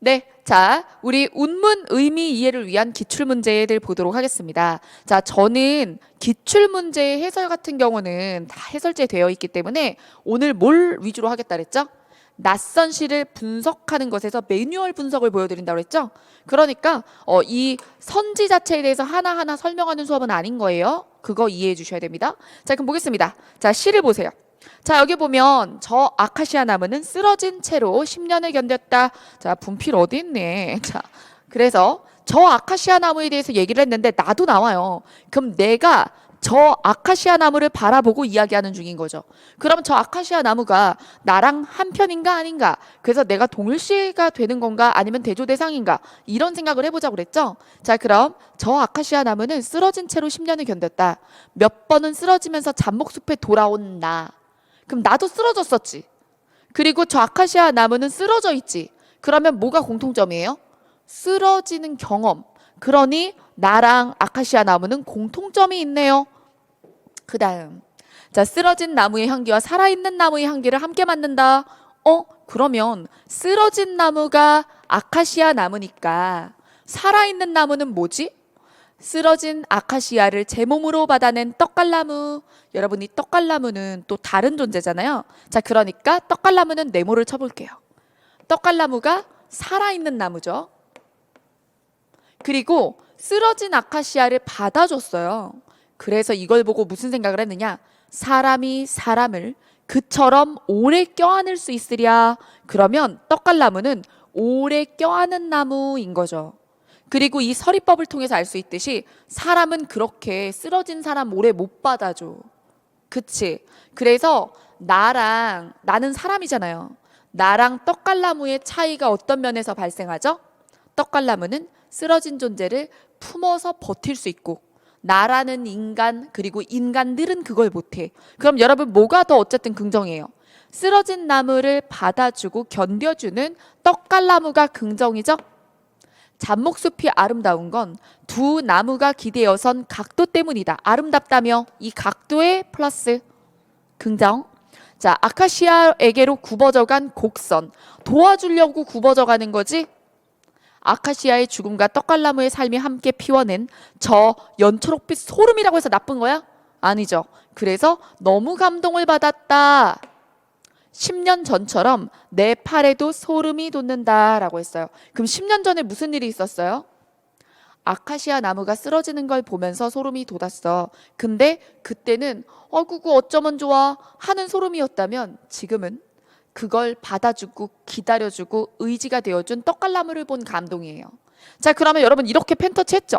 네, 자, 우리 운문 의미 이해를 위한 기출문제들 보도록 하겠습니다. 자, 저는 기출문제 해설 같은 경우는 다 해설제 되어 있기 때문에 오늘 뭘 위주로 하겠다 그랬죠? 낯선 시를 분석하는 것에서 매뉴얼 분석을 보여드린다고 그랬죠? 그러니까 이 선지 자체에 대해서 하나하나 설명하는 수업은 아닌 거예요. 그거 이해해 주셔야 됩니다. 자, 그럼 보겠습니다. 자, 시를 보세요. 자, 여기 보면 저 아카시아 나무는 쓰러진 채로 10년을 견뎠다. 자, 분필 어디 있네. 자, 그래서 저 아카시아 나무에 대해서 얘기를 했는데 나도 나와요. 그럼 내가 저 아카시아 나무를 바라보고 이야기하는 중인 거죠. 그럼 저 아카시아 나무가 나랑 한 편인가 아닌가? 그래서 내가 동일시가 되는 건가 아니면 대조 대상인가? 이런 생각을 해보자고 그랬죠. 자, 그럼 저 아카시아 나무는 쓰러진 채로 10년을 견뎠다. 몇 번은 쓰러지면서 잡목숲에 돌아온 나. 그럼 나도 쓰러졌었지. 그리고 저 아카시아 나무는 쓰러져 있지. 그러면 뭐가 공통점이에요? 쓰러지는 경험. 그러니 나랑 아카시아 나무는 공통점이 있네요. 그 다음. 자, 쓰러진 나무의 향기와 살아있는 나무의 향기를 함께 맡는다. 그러면 쓰러진 나무가 아카시아 나무니까 살아있는 나무는 뭐지? 쓰러진 아카시아를 제 몸으로 받아낸 떡갈나무. 여러분, 이 떡갈나무는 또 다른 존재잖아요. 자, 그러니까 떡갈나무는 네모를 쳐볼게요. 떡갈나무가 살아있는 나무죠. 그리고 쓰러진 아카시아를 받아줬어요. 그래서 이걸 보고 무슨 생각을 했느냐? 사람이 사람을 그처럼 오래 껴안을 수 있으랴. 그러면 떡갈나무는 오래 껴안은 나무인 거죠. 그리고 이 서리법을 통해서 알 수 있듯이 사람은 그렇게 쓰러진 사람 오래 못 받아줘. 그치? 그래서 나는 사람이잖아요. 나랑 떡갈나무의 차이가 어떤 면에서 발생하죠? 떡갈나무는 쓰러진 존재를 품어서 버틸 수 있고 나라는 인간 그리고 인간들은 그걸 못해. 그럼 여러분 뭐가 더 어쨌든 긍정이에요? 쓰러진 나무를 받아주고 견뎌주는 떡갈나무가 긍정이죠? 잡목숲이 아름다운 건 두 나무가 기대어선 각도 때문이다. 아름답다며 이 각도에 플러스 긍정. 자, 아카시아에게로 굽어져간 곡선. 도와주려고 굽어져가는 거지? 아카시아의 죽음과 떡갈나무의 삶이 함께 피워낸 저 연초록빛 소름이라고 해서 나쁜 거야? 아니죠. 그래서 너무 감동을 받았다. 10년 전처럼 내 팔에도 소름이 돋는다라고 했어요. 그럼 10년 전에 무슨 일이 있었어요? 아카시아 나무가 쓰러지는 걸 보면서 소름이 돋았어. 근데 그때는 그거 어쩌면 좋아 하는 소름이었다면 지금은 그걸 받아주고 기다려주고 의지가 되어준 떡갈나무를 본 감동이에요. 자, 그러면 여러분 이렇게 펜터치 했죠?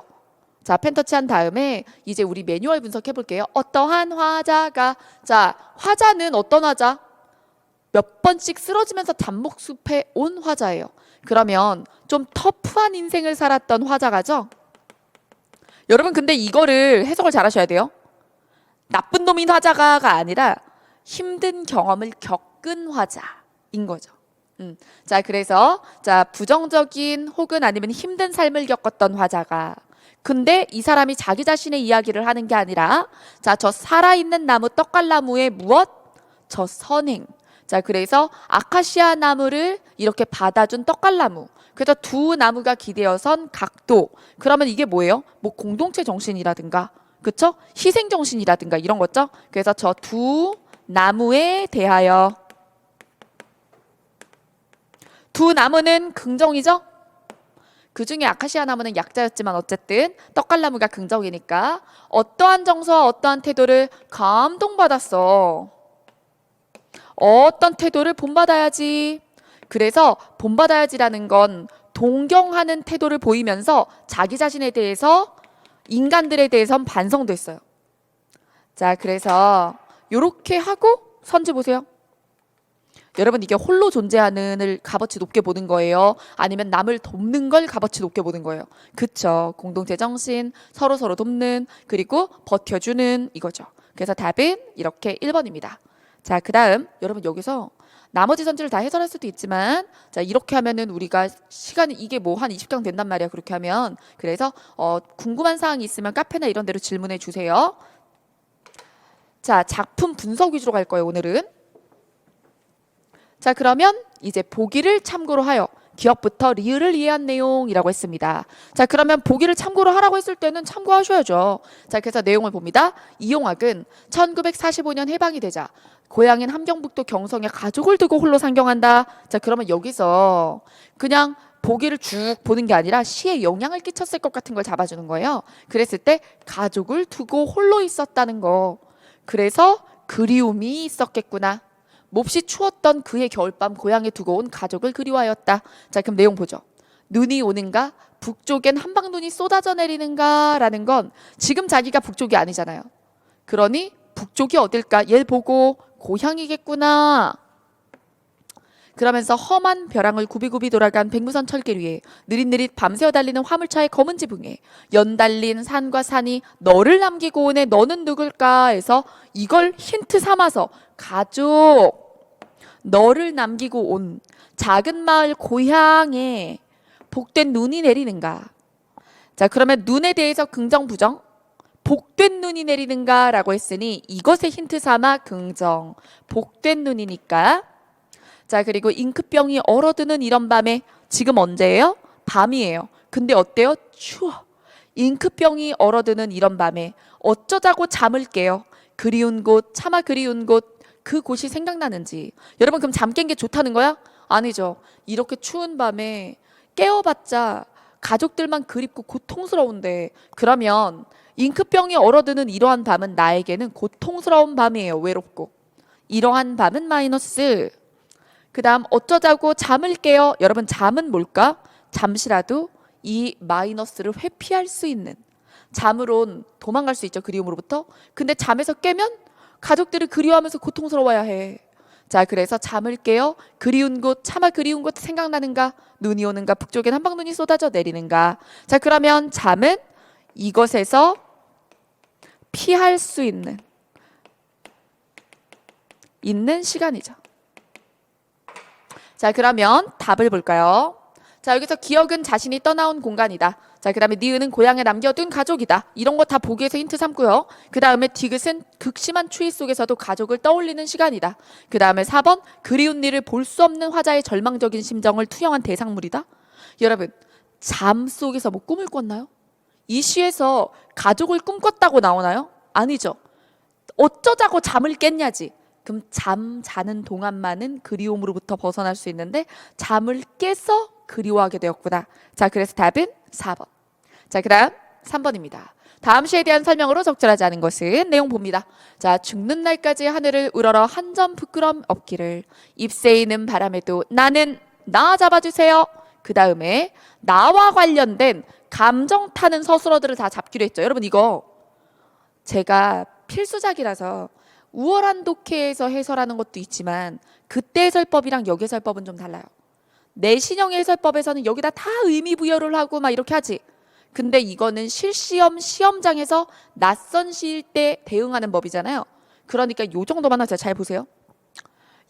자, 펜터치 한 다음에 이제 우리 매뉴얼 분석해 볼게요. 어떠한 화자가, 자, 화자는 어떤 화자? 몇 번씩 쓰러지면서 잡목숲에 온 화자예요. 그러면 좀 터프한 인생을 살았던 화자가죠? 여러분 근데 이거를 해석을 잘 하셔야 돼요. 나쁜 놈인 화자가 아니라 힘든 경험을 겪은 화자인 거죠. 자, 그래서 자, 부정적인 혹은 아니면 힘든 삶을 겪었던 화자가 근데 이 사람이 자기 자신의 이야기를 하는 게 아니라 자, 저 살아있는 나무 떡갈나무의 무엇? 저 선행. 자, 그래서 아카시아 나무를 이렇게 받아준 떡갈나무. 그래서 두 나무가 기대어선 각도. 그러면 이게 뭐예요? 뭐 공동체 정신이라든가, 그쵸? 희생 정신이라든가 이런 거죠. 그래서 저 두 나무에 대하여. 두 나무는 긍정이죠? 그 중에 아카시아 나무는 약자였지만 어쨌든 떡갈나무가 긍정이니까 어떠한 정서와 어떠한 태도를 감동받았어. 어떤 태도를 본받아야지. 그래서 본받아야지라는 건 동경하는 태도를 보이면서 자기 자신에 대해서 인간들에 대해선 반성도 했어요. 자, 그래서 이렇게 하고 선지 보세요. 여러분 이게 홀로 존재하는을 값어치 높게 보는 거예요? 아니면 남을 돕는 걸 값어치 높게 보는 거예요? 그쵸. 공동체 정신, 서로 돕는, 그리고 버텨주는 이거죠. 그래서 답은 이렇게 1번입니다. 자, 그 다음 여러분 여기서 나머지 선지를 다 해설할 수도 있지만 자, 이렇게 하면은 우리가 시간이 이게 뭐 한 20강 된단 말이야. 그렇게 하면. 그래서 궁금한 사항이 있으면 카페나 이런 데로 질문해 주세요. 자, 작품 분석 위주로 갈 거예요, 오늘은. 자, 그러면 이제 보기를 참고로 하여 기억부터 리을을 이해한 내용이라고 했습니다. 자, 그러면 보기를 참고로 하라고 했을 때는 참고하셔야죠. 자, 그래서 내용을 봅니다. 이용학은 1945년 해방이 되자 고향인 함경북도 경성에 가족을 두고 홀로 상경한다. 자, 그러면 여기서 그냥 보기를 쭉 보는 게 아니라 시에 영향을 끼쳤을 것 같은 걸 잡아주는 거예요. 그랬을 때 가족을 두고 홀로 있었다는 거. 그래서 그리움이 있었겠구나. 몹시 추웠던 그의 겨울밤 고향에 두고 온 가족을 그리워하였다. 자, 그럼 내용 보죠. 눈이 오는가? 북쪽엔 한방눈이 쏟아져 내리는가? 라는 건 지금 자기가 북쪽이 아니잖아요. 그러니 북쪽이 어딜까? 얘를 보고 고향이겠구나. 그러면서 험한 벼랑을 굽이굽이 돌아간 백무선 철길 위에 느릿느릿 밤새워 달리는 화물차의 검은 지붕에 연달린 산과 산이 너를 남기고 오네 너는 누굴까 해서 이걸 힌트 삼아서 가족 너를 남기고 온 작은 마을 고향에 복된 눈이 내리는가. 자, 그러면 눈에 대해서 긍정 부정 복된 눈이 내리는가 라고 했으니 이것의 힌트 삼아 긍정 복된 눈이니까. 자, 그리고 잉크병이 얼어드는 이런 밤에 지금 언제예요? 밤이에요. 근데 어때요? 추워. 잉크병이 얼어드는 이런 밤에 어쩌자고 잠을 깨요. 그리운 곳, 차마 그리운 곳, 그곳이 생각나는지. 여러분, 그럼 잠 깬 게 좋다는 거야? 아니죠. 이렇게 추운 밤에 깨어봤자 가족들만 그립고 고통스러운데, 그러면 잉크병이 얼어드는 이러한 밤은 나에게는 고통스러운 밤이에요. 외롭고. 이러한 밤은 마이너스. 그 다음 어쩌자고 잠을 깨요. 여러분, 잠은 뭘까? 잠시라도 이 마이너스를 회피할 수 있는, 잠으론 도망갈 수 있죠. 그리움으로부터. 근데 잠에서 깨면 가족들을 그리워하면서 고통스러워야 해. 자, 그래서 잠을 깨요. 그리운 곳, 차마 그리운 곳 생각나는가? 눈이 오는가? 북쪽엔 한방눈이 쏟아져 내리는가? 자, 그러면 잠은 이것에서 피할 수 있는 시간이죠. 자, 그러면 답을 볼까요? 자, 여기서 기억은 자신이 떠나온 공간이다. 자, 그 다음에 니은은 고향에 남겨둔 가족이다. 이런 거 다 보기에서 힌트 삼고요. 그 다음에 디귿은 극심한 추위 속에서도 가족을 떠올리는 시간이다. 그 다음에 4번 그리운 일을 볼 수 없는 화자의 절망적인 심정을 투영한 대상물이다. 여러분, 잠 속에서 뭐 꿈을 꿨나요? 이 시에서 가족을 꿈꿨다고 나오나요? 아니죠. 어쩌자고 잠을 깼냐지. 그럼 잠 자는 동안만은 그리움으로부터 벗어날 수 있는데 잠을 깨서 그리워하게 되었구나. 자, 그래서 답은 4번. 자, 그 다음 3번입니다. 다음 시에 대한 설명으로 적절하지 않은 것은 내용 봅니다. 자, 죽는 날까지 하늘을 우러러 한 점 부끄럼 없기를 잎새이는 바람에도 나는 나 잡아주세요. 그 다음에 나와 관련된 감정 타는 서술어들을 다 잡기로 했죠. 여러분, 이거 제가 필수작이라서 우월한 독해에서 해설하는 것도 있지만 그때 해설법이랑 여기 해설법은 좀 달라요. 내신형 해설법에서는 여기다 다 의미 부여를 하고 막 이렇게 하지. 근데 이거는 실시험 시험장에서 낯선 시일 때 대응하는 법이잖아요. 그러니까 요 정도만 하자. 잘 보세요.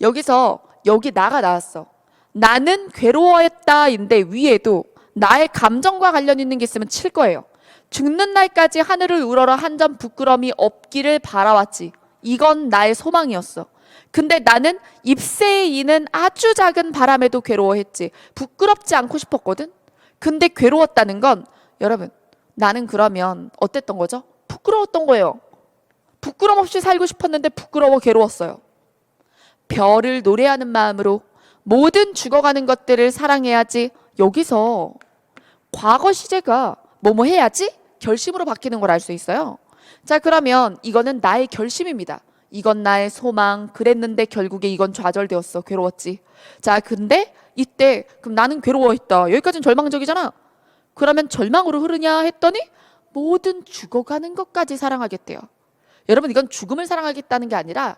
여기서 여기 나가 나왔어. 나는 괴로워했다인데 위에도 나의 감정과 관련 있는 게 있으면 칠 거예요. 죽는 날까지 하늘을 우러러 한 점 부끄럼이 없기를 바라왔지. 이건 나의 소망이었어. 근데 나는 잎새에 이는 아주 작은 바람에도 괴로워했지. 부끄럽지 않고 싶었거든. 근데 괴로웠다는 건 여러분, 나는 그러면 어땠던 거죠? 부끄러웠던 거예요. 부끄럼 없이 살고 싶었는데 부끄러워 괴로웠어요. 별을 노래하는 마음으로 모든 죽어가는 것들을 사랑해야지. 여기서 과거 시제가 뭐뭐 해야지 결심으로 바뀌는 걸 알 수 있어요. 자, 그러면 이거는 나의 결심입니다. 이건 나의 소망. 그랬는데 결국에 이건 좌절되었어. 괴로웠지. 자, 근데 이때 그럼 나는 괴로워했다. 여기까지는 절망적이잖아. 그러면 절망으로 흐르냐 했더니 모든 죽어가는 것까지 사랑하겠대요. 여러분, 이건 죽음을 사랑하겠다는 게 아니라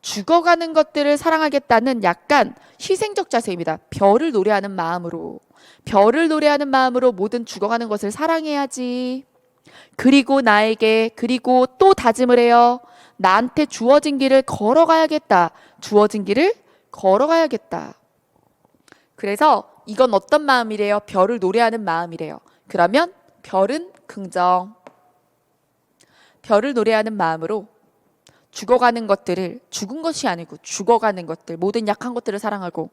죽어가는 것들을 사랑하겠다는 약간 희생적 자세입니다. 별을 노래하는 마음으로. 별을 노래하는 마음으로 모든 죽어가는 것을 사랑해야지. 그리고 나에게, 그리고 또 다짐을 해요. 나한테 주어진 길을 걸어가야겠다. 주어진 길을 걸어가야겠다. 그래서 이건 어떤 마음이래요? 별을 노래하는 마음이래요. 그러면 별은 긍정. 별을 노래하는 마음으로 죽어가는 것들을, 죽은 것이 아니고 죽어가는 것들, 모든 약한 것들을 사랑하고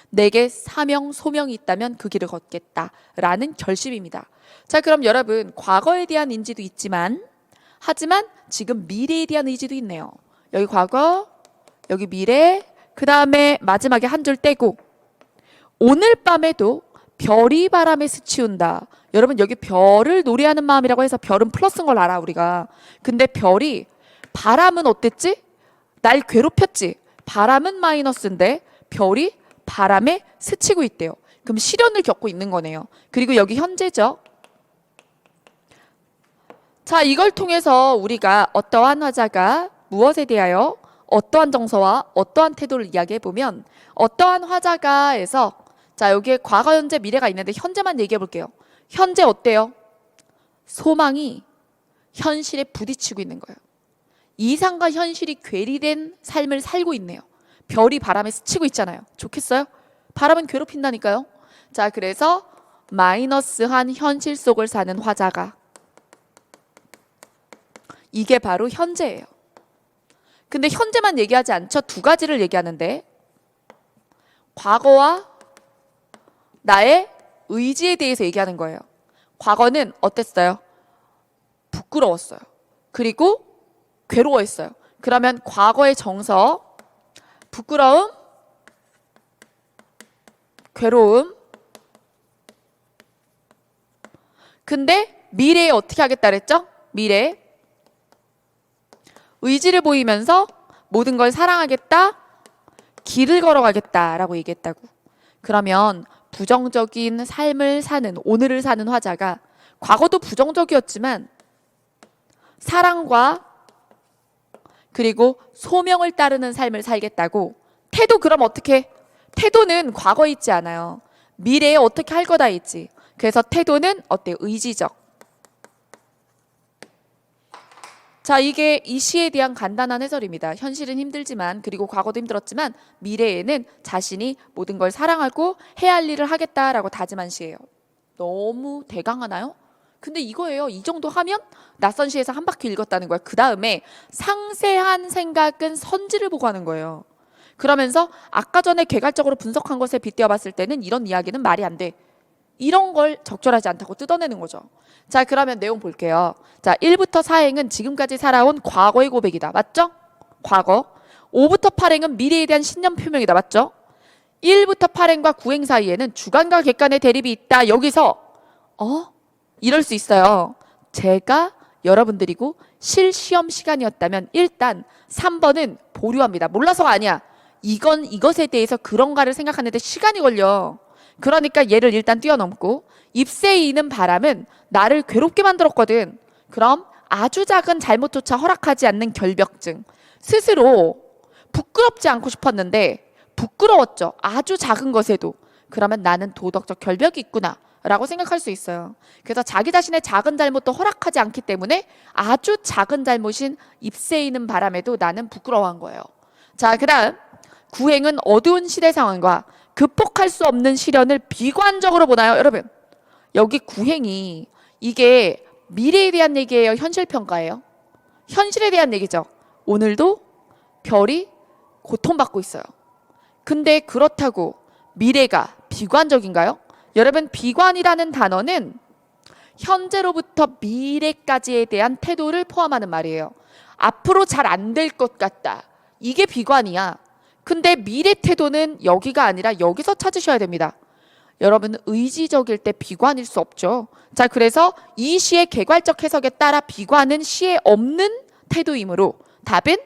내게 사명, 소명이 있다면 그 길을 걷겠다라는 결심입니다. 자, 그럼 여러분 과거에 대한 인지도 있지만 하지만 지금 미래에 대한 의지도 있네요. 여기 과거, 여기 미래, 그 다음에 마지막에 한 줄 떼고 오늘 밤에도 별이 바람에 스치운다. 여러분 여기 별을 노래하는 마음이라고 해서 별은 플러스인 걸 알아 우리가. 근데 별이 바람은 어땠지? 날 괴롭혔지. 바람은 마이너스인데 별이 바람에 스치고 있대요. 그럼 시련을 겪고 있는 거네요. 그리고 여기 현재적. 자, 이걸 통해서 우리가 어떠한 화자가 무엇에 대하여 어떠한 정서와 어떠한 태도를 이야기해 보면 어떠한 화자가에서 자, 여기에 과거, 현재, 미래가 있는데 현재만 얘기해 볼게요. 현재 어때요? 소망이 현실에 부딪히고 있는 거예요. 이상과 현실이 괴리된 삶을 살고 있네요. 별이 바람에 스치고 있잖아요. 좋겠어요? 바람은 괴롭힌다니까요. 자, 그래서 마이너스한 현실 속을 사는 화자가 이게 바로 현재예요. 근데 현재만 얘기하지 않죠. 두 가지를 얘기하는데 과거와 나의 의지에 대해서 얘기하는 거예요. 과거는 어땠어요? 부끄러웠어요. 그리고 괴로워했어요. 그러면 과거의 정서, 부끄러움, 괴로움. 근데 미래에 어떻게 하겠다 그랬죠? 미래. 의지를 보이면서 모든 걸 사랑하겠다, 길을 걸어가겠다라고 얘기했다고. 그러면 부정적인 삶을 사는, 오늘을 사는 화자가 과거도 부정적이었지만 사랑과 그리고 소명을 따르는 삶을 살겠다고. 태도 그럼 어떻게? 태도는 과거에 있지 않아요. 미래에 어떻게 할 거다 있지. 그래서 태도는 어때요? 의지적. 자, 이게 이 시에 대한 간단한 해설입니다. 현실은 힘들지만 그리고 과거도 힘들었지만 미래에는 자신이 모든 걸 사랑하고 해야 할 일을 하겠다라고 다짐한 시예요. 너무 대강하나요? 근데 이거예요. 이 정도 하면 낯선 시에서 한 바퀴 읽었다는 거야. 그 다음에 상세한 생각은 선지를 보고 하는 거예요. 그러면서 아까 전에 개괄적으로 분석한 것에 빗대어 봤을 때는 이런 이야기는 말이 안 돼. 이런 걸 적절하지 않다고 뜯어내는 거죠. 자, 그러면 내용 볼게요. 자, 1부터 4행은 지금까지 살아온 과거의 고백이다. 맞죠? 과거. 5부터 8행은 미래에 대한 신념 표명이다. 맞죠? 1부터 8행과 9행 사이에는 주관과 객관의 대립이 있다. 여기서 이럴 수 있어요. 제가 여러분들이고 실시험 시간이었다면 일단 3번은 보류합니다. 몰라서가 아니야. 이건 이것에 대해서 그런가를 생각하는데 시간이 걸려. 그러니까 얘를 일단 뛰어넘고 입새에 이는 바람은 나를 괴롭게 만들었거든. 그럼 아주 작은 잘못조차 허락하지 않는 결벽증. 스스로 부끄럽지 않고 싶었는데 부끄러웠죠. 아주 작은 것에도. 그러면 나는 도덕적 결벽이 있구나 라고 생각할 수 있어요. 그래서 자기 자신의 작은 잘못도 허락하지 않기 때문에 아주 작은 잘못인 입새에 이는 바람에도 나는 부끄러워한 거예요. 자, 그 다음 9행은 어두운 시대 상황과 극복할 수 없는 시련을 비관적으로 보나요? 여러분, 여기 9행이 이게 미래에 대한 얘기예요? 현실평가예요? 현실에 대한 얘기죠. 오늘도 별이 고통받고 있어요. 근데 그렇다고 미래가 비관적인가요? 여러분, 비관이라는 단어는 현재로부터 미래까지에 대한 태도를 포함하는 말이에요. 앞으로 잘 안 될 것 같다. 이게 비관이야. 근데 미래 태도는 여기가 아니라 여기서 찾으셔야 됩니다. 여러분, 의지적일 때 비관일 수 없죠. 자, 그래서 이 시의 개괄적 해석에 따라 비관은 시에 없는 태도이므로 답은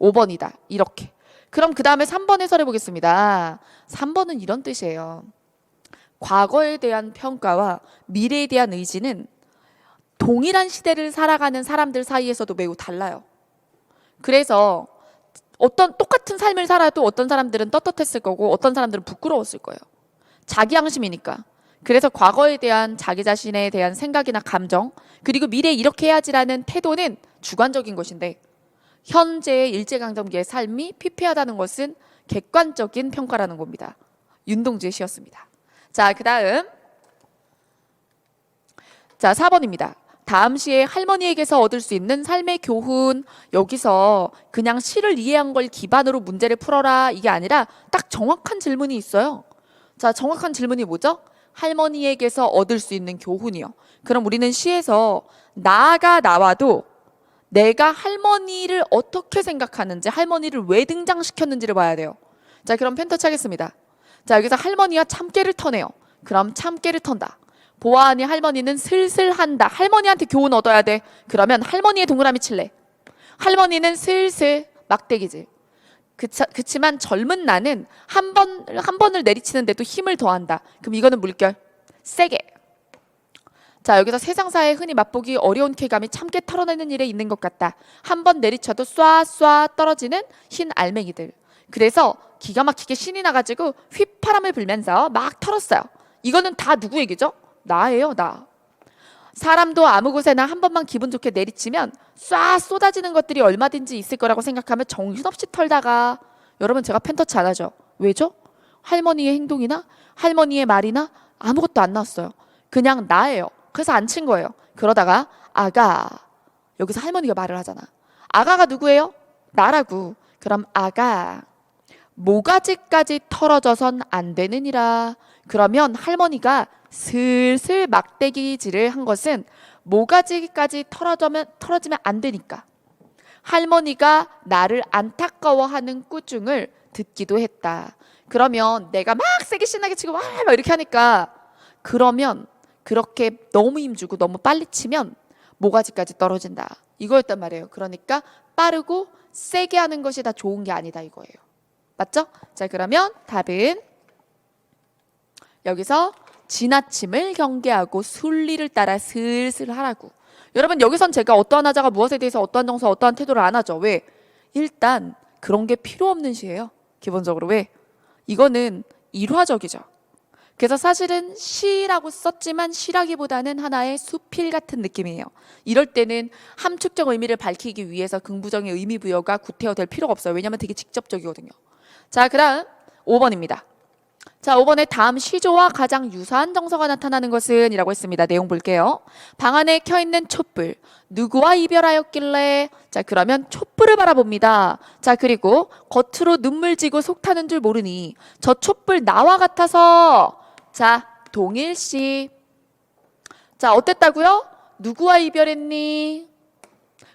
5번이다. 이렇게. 그럼 그 다음에 3번 해설해 보겠습니다. 3번은 이런 뜻이에요. 과거에 대한 평가와 미래에 대한 의지는 동일한 시대를 살아가는 사람들 사이에서도 매우 달라요. 그래서 어떤 똑같은 삶을 살아도 어떤 사람들은 떳떳했을 거고 어떤 사람들은 부끄러웠을 거예요. 자기 양심이니까. 그래서 과거에 대한 자기 자신에 대한 생각이나 감정, 그리고 미래에 이렇게 해야지라는 태도는 주관적인 것인데 현재의 일제강점기의 삶이 피폐하다는 것은 객관적인 평가라는 겁니다. 윤동주의 시였습니다. 자, 그 다음 4번입니다. 다음 시에 할머니에게서 얻을 수 있는 삶의 교훈. 여기서 그냥 시를 이해한 걸 기반으로 문제를 풀어라 이게 아니라 딱 정확한 질문이 있어요. 자, 정확한 질문이 뭐죠? 할머니에게서 얻을 수 있는 교훈이요. 그럼 우리는 시에서 나가 나와도 내가 할머니를 어떻게 생각하는지, 할머니를 왜 등장시켰는지를 봐야 돼요. 자, 그럼 펜터치 하겠습니다. 자, 여기서 할머니가 참깨를 터네요. 그럼 참깨를 턴다. 보아하니 할머니는 슬슬 한다. 할머니한테 교훈 얻어야 돼. 그러면 할머니의 동그라미 칠래. 할머니는 슬슬 막대기지. 그치만 젊은 나는 한 번을 내리치는데도 힘을 더한다. 그럼 이거는 물결. 세게. 자, 여기서 세상사에 흔히 맛보기 어려운 쾌감이 참깨 털어내는 일에 있는 것 같다. 한 번 내리쳐도 쏴 떨어지는 흰 알맹이들. 그래서 기가 막히게 신이 나가지고 휘파람을 불면서 막 털었어요. 이거는 다 누구 얘기죠? 나예요, 나. 사람도 아무 곳에나 한 번만 기분 좋게 내리치면 쏴 쏟아지는 것들이 얼마든지 있을 거라고 생각하면 정신없이 털다가, 여러분 제가 펜터치 안 하죠? 왜죠? 할머니의 행동이나 할머니의 말이나 아무것도 안 나왔어요. 그냥 나예요. 그래서 안 친 거예요. 그러다가 아가, 여기서 할머니가 말을 하잖아. 아가가 누구예요? 나라고. 그럼 아가, 모가지까지 털어져선 안 되느니라. 그러면 할머니가 슬슬 막대기질을 한 것은 모가지까지 털어지면 안 되니까. 할머니가 나를 안타까워하는 꾸중을 듣기도 했다. 그러면 내가 막 세게 신나게 치고 막 이렇게 하니까, 그러면 그렇게 너무 힘주고 너무 빨리 치면 모가지까지 떨어진다. 이거였단 말이에요. 그러니까 빠르고 세게 하는 것이 다 좋은 게 아니다 이거예요. 맞죠? 자, 그러면 답은 여기서 지나침을 경계하고 순리를 따라 슬슬 하라고. 여러분 여기선 제가 어떠한 하자가 무엇에 대해서 어떠한 정서 어떠한 태도를 안 하죠. 왜? 일단 그런 게 필요 없는 시예요. 기본적으로. 왜? 이거는 일화적이죠. 그래서 사실은 시라고 썼지만 시라기보다는 하나의 수필 같은 느낌이에요. 이럴 때는 함축적 의미를 밝히기 위해서 긍부정의 의미 부여가 구태여될 필요가 없어요. 왜냐하면 되게 직접적이거든요. 자, 그 다음 5번입니다. 자, 5번에 다음 시조와 가장 유사한 정서가 나타나는 것은 이라고 했습니다. 내용 볼게요. 방 안에 켜있는 촛불, 누구와 이별하였길래? 자, 그러면 촛불을 바라봅니다. 자, 그리고 겉으로 눈물 지고 속 타는 줄 모르니 저 촛불 나와 같아서. 자, 동일시. 자, 어땠다고요? 누구와 이별했니?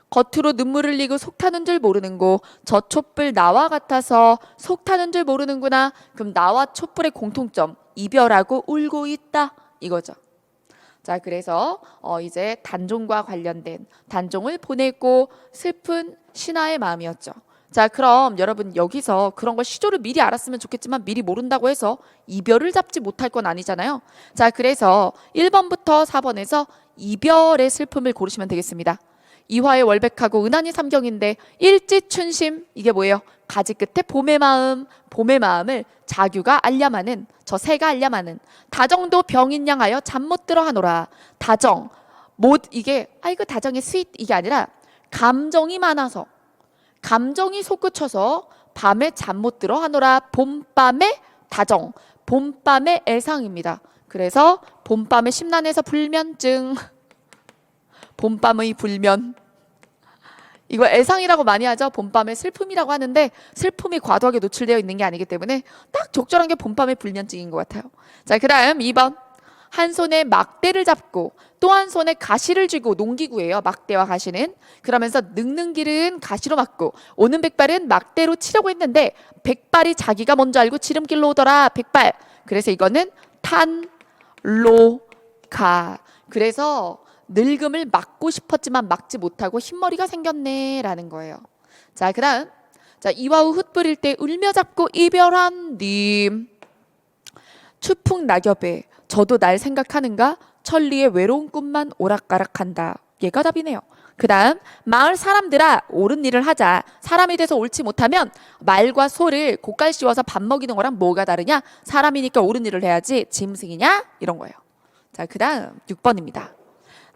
겉으로 눈물 흘리고 속 타는 줄 모르는고 저 촛불 나와 같아서. 속 타는 줄 모르는구나. 그럼 나와 촛불의 공통점, 이별하고 울고 있다 이거죠. 자, 그래서 이제 단종과 관련된, 단종을 보내고 슬픈 신하의 마음이었죠. 자, 그럼 여러분 여기서 그런 걸 시조를 미리 알았으면 좋겠지만 미리 모른다고 해서 이별을 잡지 못할 건 아니잖아요. 자, 그래서 1번부터 4번에서 이별의 슬픔을 고르시면 되겠습니다. 이화의 월백하고 은하니 삼경인데 일지춘심, 이게 뭐예요? 가지 끝에 봄의 마음, 봄의 마음을 자규가 알려마는, 저 새가 알려마는. 다정도 병인 양하여 잠 못 들어 하노라. 다정, 못, 이게 아이고 다정의 스윗, 이게 아니라 감정이 많아서, 감정이 솟구쳐서 밤에 잠 못 들어 하노라. 봄밤의 다정, 봄밤의 애상입니다. 그래서 봄밤의 심란해서 불면증, 봄밤의 불면, 이거 애상이라고 많이 하죠. 봄밤의 슬픔이라고 하는데 슬픔이 과도하게 노출되어 있는 게 아니기 때문에 딱 적절한 게 봄밤의 불면증인 것 같아요. 자, 그 다음 2번. 한 손에 막대를 잡고 또 한 손에 가시를 쥐고, 농기구예요. 막대와 가시는. 그러면서 늙는 길은 가시로 막고 오는 백발은 막대로 치려고 했는데 백발이 자기가 먼저 알고 지름길로 오더라. 백발. 그래서 이거는 탄로가. 그래서 늙음을 막고 싶었지만 막지 못하고 흰머리가 생겼네 라는 거예요. 자, 그 다음. 자, 이화후 흩뿌릴 때 울며 잡고 이별한 님. 추풍 낙엽에 저도 날 생각하는가? 천리의 외로운 꿈만 오락가락한다. 얘가 답이네요. 그 다음. 마을 사람들아 옳은 일을 하자. 사람이 돼서 옳지 못하면 말과 소를 고깔 씌워서 밥 먹이는 거랑 뭐가 다르냐? 사람이니까 옳은 일을 해야지 짐승이냐? 이런 거예요. 자, 그 다음 6번입니다.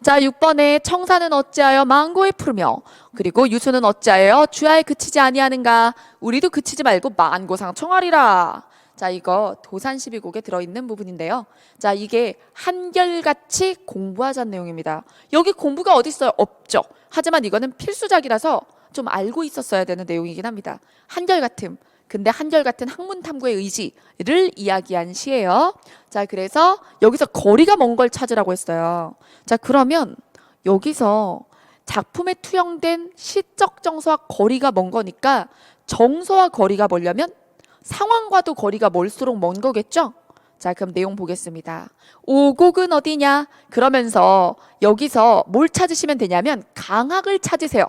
자, 6번에 청사는 어찌하여 망고에 푸르며 그리고 유수는 어찌하여 주야에 그치지 아니하는가? 우리도 그치지 말고 만고상 청하리라. 자, 이거 도산 12곡에 들어있는 부분인데요. 자, 이게 한결같이 공부하자는 내용입니다. 여기 공부가 어디 있어요? 없죠. 하지만 이거는 필수작이라서 좀 알고 있었어야 되는 내용이긴 합니다. 한결같음. 근데 한결같은 학문 탐구의 의지를 이야기한 시예요. 자, 그래서 여기서 거리가 먼 걸 찾으라고 했어요. 자, 그러면 여기서 작품에 투영된 시적 정서와 거리가 먼 거니까 정서와 거리가 멀려면 상황과도 거리가 멀수록 먼 거겠죠? 자, 그럼 내용 보겠습니다. 오곡은 어디냐? 그러면서 여기서 뭘 찾으시면 되냐면 강학을 찾으세요.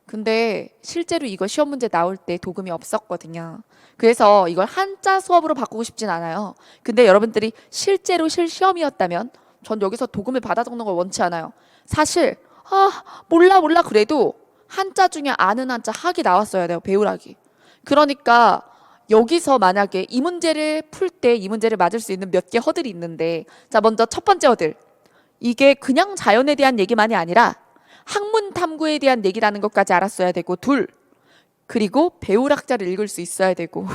근데 실제로 이거 시험 문제 나올 때 도금이 없었거든요. 그래서 이걸 한자 수업으로 바꾸고 싶진 않아요. 근데 여러분들이 실제로 실시험이었다면 전 여기서 도금을 받아 적는 걸 원치 않아요. 사실 몰라 그래도 한자 중에 아는 한자 학이 나왔어야 돼요. 배우락이. 그러니까 여기서 만약에 이 문제를 풀 때 이 문제를 맞을 수 있는 몇 개 허들이 있는데, 자, 먼저 첫 번째 허들. 이게 그냥 자연에 대한 얘기만이 아니라 학문 탐구에 대한 얘기라는 것까지 알았어야 되고, 둘, 그리고 배우락자를 읽을 수 있어야 되고.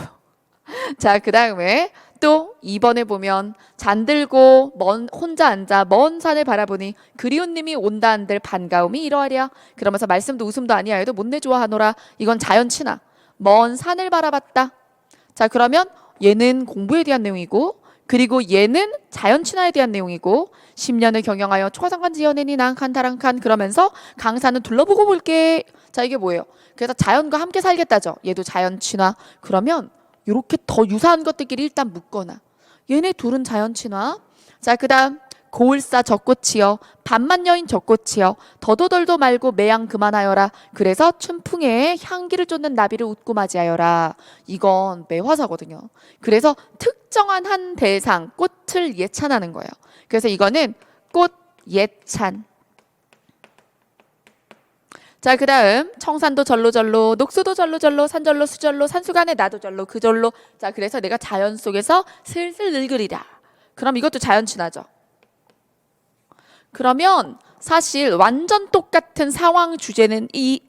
자, 그 다음에 또 2번에 보면 잔들고 혼자 앉아 먼 산을 바라보니 그리운 님이 온다 한들 반가움이 이러하랴. 그러면서 말씀도 웃음도 아니하여도 못내 좋아하노라. 이건 자연 친화. 먼 산을 바라봤다. 자, 그러면 얘는 공부에 대한 내용이고, 그리고 얘는 자연 친화에 대한 내용이고, 10년을 경영하여 초상관 지어내니 난칸타랑칸. 그러면서 강산은 둘러보고 볼게. 자, 이게 뭐예요? 그래서 자연과 함께 살겠다죠. 얘도 자연 친화. 그러면 이렇게 더 유사한 것들끼리 일단 묶거나, 얘네 둘은 자연 친화. 자, 그 다음 고을사 젖꽃이여 반만 여인 젖꽃이여 더도덜도 말고 매양 그만하여라. 그래서 춘풍에 향기를 쫓는 나비를 웃고 맞이하여라. 이건 매화사거든요. 그래서 특정한 한 대상 꽃을 예찬하는 거예요. 그래서 이거는 꽃 예찬. 자, 그 다음 청산도 절로절로 녹수도 절로절로 산절로 수절로 산수간에 나도 절로 그절로. 자, 그래서 내가 자연 속에서 슬슬 늙으리라. 그럼 이것도 자연 친화죠. 그러면 사실 완전 똑같은 상황 주제는 2,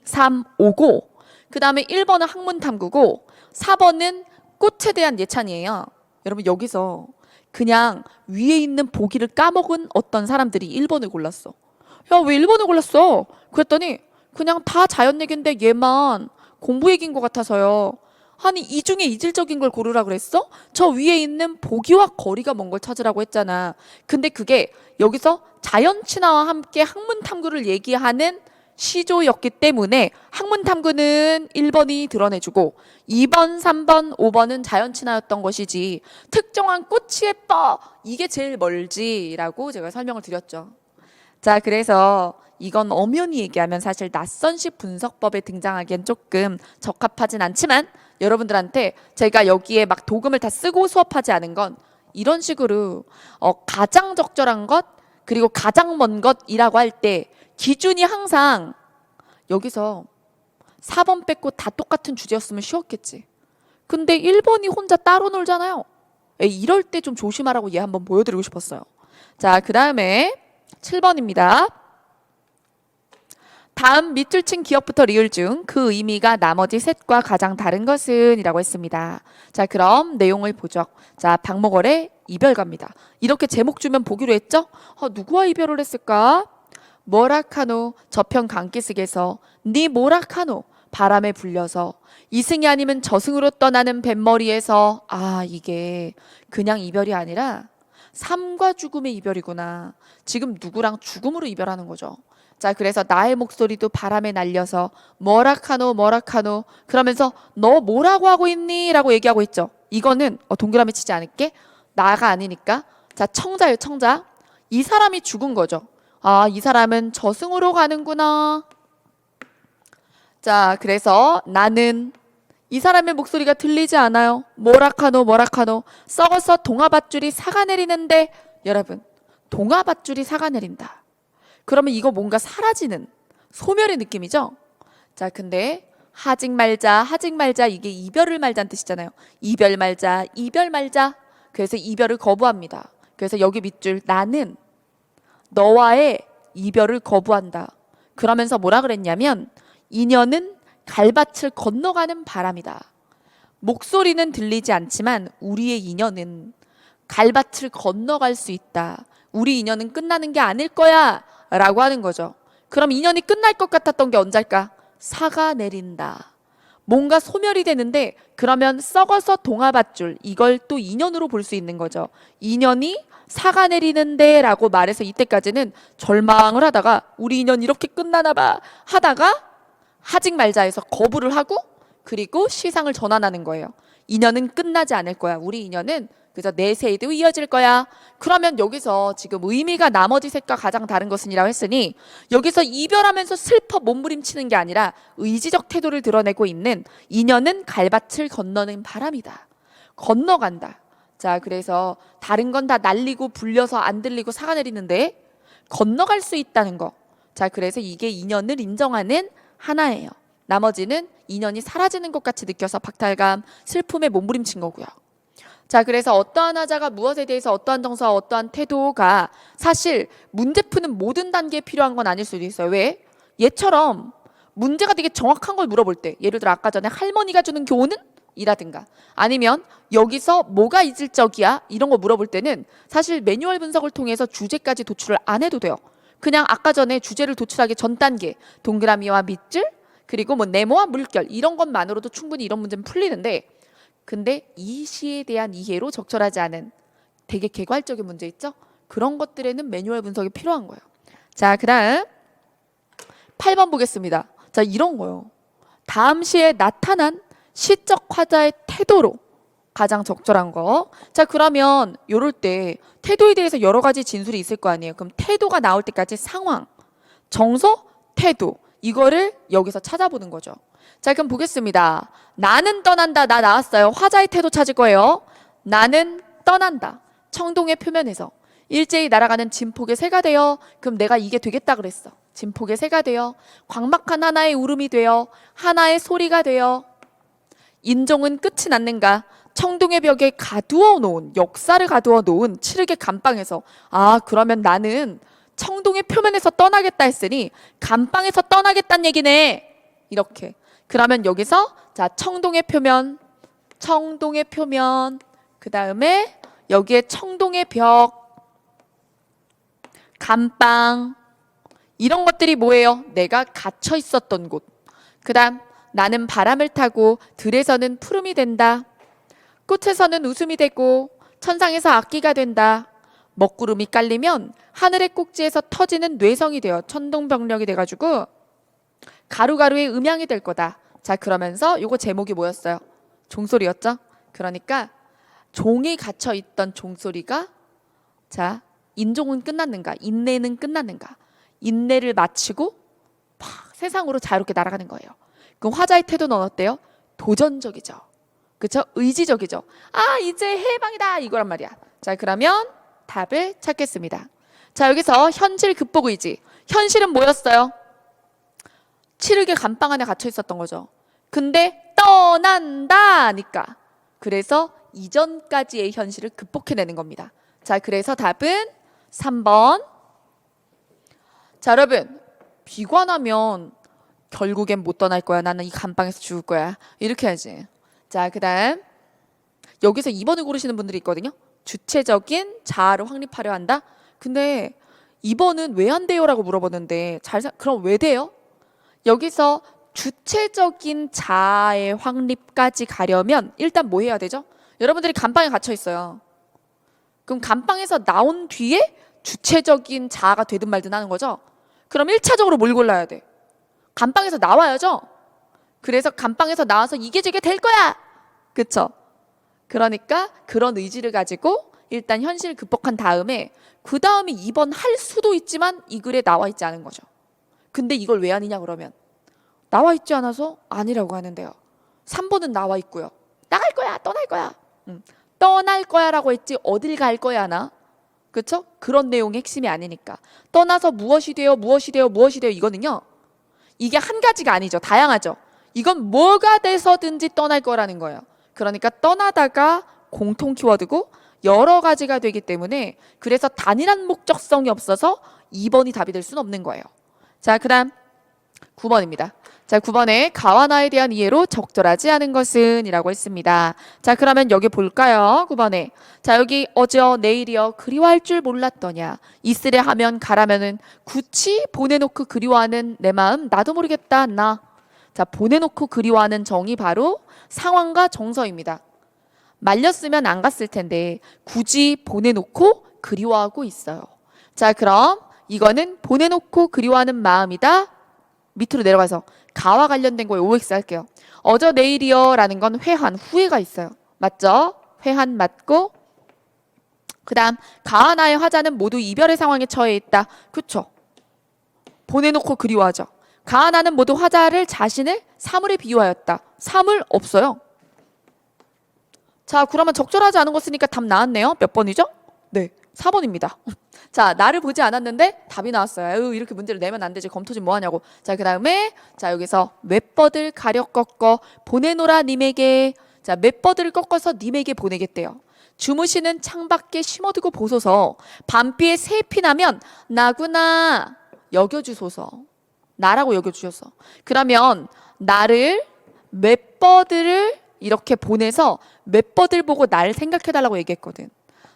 3, 5고, 그 다음에 1번은 학문 탐구고 4번은 꽃에 대한 예찬이에요. 여러분 여기서 그냥 위에 있는 보기를 까먹은 어떤 사람들이 1번을 골랐어. 야, 왜 1번을 골랐어? 그랬더니 그냥 다 자연 얘기인데 얘만 공부 얘기인 것 같아서요. 아니, 이 중에 이질적인 걸 고르라 그랬어? 저 위에 있는 보기와 거리가 먼 걸 찾으라고 했잖아. 근데 그게 여기서 자연 친화와 함께 학문 탐구를 얘기하는 시조였기 때문에 학문 탐구는 1번이 드러내주고 2번, 3번, 5번은 자연 친화였던 것이지 특정한 꽃이 예뻐 이게 제일 멀지라고 제가 설명을 드렸죠. 자, 그래서 이건 엄연히 얘기하면 사실 낯선식 분석법에 등장하기엔 조금 적합하진 않지만 여러분들한테 제가 여기에 막 도금을 다 쓰고 수업하지 않은 건 이런 식으로 가장 적절한 것 그리고 가장 먼 것이라고 할 때 기준이 항상 여기서 4번 뺏고 다 똑같은 주제였으면 쉬웠겠지. 근데 1번이 혼자 따로 놀잖아요. 이럴 때 좀 조심하라고 얘 한번 보여드리고 싶었어요. 자, 그 다음에 7번입니다. 다음 밑줄 친 기억부터 리을 중 그 의미가 나머지 셋과 가장 다른 것은 이라고 했습니다. 자, 그럼 내용을 보죠. 자, 박목월의 이별가입니다. 이렇게 제목 주면 보기로 했죠? 누구와 이별을 했을까? 뭐라카노 저편 강기슭에서 네 뭐라카노 바람에 불려서 이승이 아니면 저승으로 떠나는 뱃머리에서. 이게 그냥 이별이 아니라 삶과 죽음의 이별이구나. 지금 누구랑 죽음으로 이별하는 거죠. 자, 그래서 나의 목소리도 바람에 날려서 뭐라카노 뭐라카노 그러면서 너 뭐라고 하고 있니? 라고 얘기하고 있죠. 이거는 동그라미 치지 않을게. 나가 아니니까. 자, 청자예요, 청자. 이 사람이 죽은 거죠. 이 사람은 저승으로 가는구나. 자, 그래서 나는 이 사람의 목소리가 들리지 않아요. 뭐라카노 뭐라카노 썩어서 동아밧줄이 사가내리는데. 여러분, 동아밧줄이 사가내린다. 그러면 이거 뭔가 사라지는 소멸의 느낌이죠. 자, 근데 하직 말자 이게 이별을 말자는 뜻이잖아요. 이별 말자 이별 말자. 그래서 이별을 거부합니다. 그래서 여기 밑줄 나는 너와의 이별을 거부한다. 그러면서 뭐라 그랬냐면 인연은 갈밭을 건너가는 바람이다. 목소리는 들리지 않지만 우리의 인연은 갈밭을 건너갈 수 있다. 우리 인연은 끝나는 게 아닐 거야 라고 하는 거죠. 그럼 인연이 끝날 것 같았던 게 언제일까? 사가 내린다. 뭔가 소멸이 되는데 그러면 썩어서 동화밧줄 이걸 또 인연으로 볼 수 있는 거죠. 인연이 사가 내리는데 라고 말해서 이때까지는 절망을 하다가 우리 인연 이렇게 끝나나 봐 하다가 하직 말자 해서 거부를 하고 그리고 시상을 전환하는 거예요. 인연은 끝나지 않을 거야. 우리 인연은 그래서 내 세에도 이어질 거야. 그러면 여기서 지금 의미가 나머지 셋과 가장 다른 것은 이라고 했으니 여기서 이별하면서 슬퍼 몸부림치는 게 아니라 의지적 태도를 드러내고 있는 인연은 갈밭을 건너는 바람이다. 건너간다. 자, 그래서 다른 건 다 날리고 불려서 안 들리고 사가 내리는데 건너갈 수 있다는 거. 자, 그래서 이게 인연을 인정하는 하나예요. 나머지는 인연이 사라지는 것 같이 느껴서 박탈감, 슬픔에 몸부림친 거고요. 자, 그래서 어떠한 하자가 무엇에 대해서 어떠한 정서와 어떠한 태도가 사실 문제 푸는 모든 단계에 필요한 건 아닐 수도 있어요. 왜? 얘처럼 문제가 되게 정확한 걸 물어볼 때, 예를 들어 아까 전에 할머니가 주는 교훈은? 이라든가 아니면 여기서 뭐가 이질적이야? 이런 거 물어볼 때는 사실 매뉴얼 분석을 통해서 주제까지 도출을 안 해도 돼요. 그냥 아까 전에 주제를 도출하기 전 단계, 동그라미와 밑줄, 그리고 뭐 네모와 물결 이런 것만으로도 충분히 이런 문제는 풀리는데 근데 이 시에 대한 이해로 적절하지 않은 되게 개괄적인 문제 있죠? 그런 것들에는 매뉴얼 분석이 필요한 거예요. 자, 그다음 8번 보겠습니다. 자, 이런 거요. 다음 시에 나타난 시적 화자의 태도로 가장 적절한 거. 자, 그러면 요럴 때 태도에 대해서 여러 가지 진술이 있을 거 아니에요. 그럼 태도가 나올 때까지 상황, 정서, 태도 이거를 여기서 찾아보는 거죠. 자, 그럼 보겠습니다. 나는 떠난다. 나 나왔어요. 화자의 태도 찾을 거예요. 나는 떠난다. 청동의 표면에서 일제히 날아가는 진폭의 새가 되어 그럼 내가 이게 되겠다 그랬어. 진폭의 새가 되어 광막한 하나의 울음이 되어 하나의 소리가 되어 인종은 끝이 났는가? 청동의 벽에 가두어 놓은 역사를 가두어 놓은 칠흑의 감방에서 그러면 나는 청동의 표면에서 떠나겠다 했으니 감방에서 떠나겠다는 얘기네. 이렇게. 그러면 여기서 자 청동의 표면 그 다음에 여기에 청동의 벽 감방 이런 것들이 뭐예요? 내가 갇혀 있었던 곳. 그 다음 나는 바람을 타고 들에서는 푸름이 된다. 꽃에서는 웃음이 되고 천상에서 악기가 된다. 먹구름이 깔리면 하늘의 꼭지에서 터지는 뇌성이 되어 천둥병력이 돼가지고 가루가루의 음향이 될 거다. 자, 그러면서 요거 제목이 뭐였어요? 종소리였죠? 그러니까 종이 갇혀있던 종소리가 자 인종은 끝났는가? 인내는 끝났는가? 인내를 마치고 막 세상으로 자유롭게 날아가는 거예요. 그럼 화자의 태도는 어때요? 도전적이죠. 그렇죠? 의지적이죠. 이제 해방이다 이거란 말이야. 자, 그러면 답을 찾겠습니다. 자, 여기서 현실 극복 의지. 현실은 뭐였어요? 칠흑의 감방 안에 갇혀 있었던 거죠. 근데 떠난다니까. 그래서 이전까지의 현실을 극복해내는 겁니다. 자, 그래서 답은 3번. 자, 여러분 비관하면 결국엔 못 떠날 거야. 나는 이 감방에서 죽을 거야. 이렇게 해야지. 자, 그 다음 여기서 2번을 고르시는 분들이 있거든요. 주체적인 자아를 확립하려 한다. 근데 2번은 왜 안 돼요? 라고 물어보는데 그럼 왜 돼요? 여기서 주체적인 자아의 확립까지 가려면 일단 뭐 해야 되죠? 여러분들이 감방에 갇혀 있어요. 그럼 감방에서 나온 뒤에 주체적인 자아가 되든 말든 하는 거죠? 그럼 1차적으로 뭘 골라야 돼? 감방에서 나와야죠? 그래서 감방에서 나와서 이게 저게 될 거야! 그쵸? 그러니까 그런 의지를 가지고 일단 현실을 극복한 다음에 그 다음에 2번 할 수도 있지만 이 글에 나와 있지 않은 거죠. 근데 이걸 왜 아니냐 그러면 나와 있지 않아서 아니라고 하는데요. 3번은 나와 있고요. 나갈 거야, 떠날 거야. 떠날 거야라고 했지 어딜 갈 거야 하나? 그렇죠? 그런 내용의 핵심이 아니니까. 떠나서 무엇이 돼요, 무엇이 돼요, 무엇이 돼요 이거는요. 이게 한 가지가 아니죠. 다양하죠. 이건 뭐가 돼서든지 떠날 거라는 거예요. 그러니까 떠나다가 공통 키워드고 여러 가지가 되기 때문에 그래서 단일한 목적성이 없어서 2번이 답이 될 수는 없는 거예요. 자, 그 다음 9번입니다. 자, 9번에 가와 나에 대한 이해로 적절하지 않은 것은 이라고 했습니다. 자, 그러면 여기 볼까요? 9번에 자, 여기 어제여 내일이여 그리워할 줄 몰랐더냐 있으려 하면 가라면은 굳이 보내놓고 그리워하는 내 마음 나도 모르겠다 나. 자, 보내놓고 그리워하는 정이 바로 상황과 정서입니다. 말렸으면 안 갔을 텐데 굳이 보내놓고 그리워하고 있어요. 자, 그럼 이거는 보내놓고 그리워하는 마음이다. 밑으로 내려가서 가와 관련된 거에 OX 할게요. 어저 내일이요 라는 건 회한, 후회가 있어요. 맞죠? 회한 맞고, 그 다음 가와 나의 화자는 모두 이별의 상황에 처해 있다. 그쵸? 보내놓고 그리워하죠. 가와 나는 모두 화자를 자신을 사물에 비유하였다. 사물 없어요. 자, 그러면 적절하지 않은 거 쓰니까 답 나왔네요. 몇 번이죠? 네, 4번입니다. 자, 나를 보지 않았는데 답이 나왔어요. 아유, 이렇게 문제를 내면 안 되지. 검토지 뭐 하냐고. 자, 그 다음에 자, 여기서 맷버들 가려 꺾어 보내노라 님에게. 자, 맷버들을 꺾어서 님에게 보내겠대요. 주무시는 창밖에 심어두고 보소서. 밤비에 새피 나면 나구나 여겨주소서. 나라고 여겨주셔서. 그러면 나를 맷버들을 이렇게 보내서 맷버들 보고 날 생각해달라고 얘기했거든.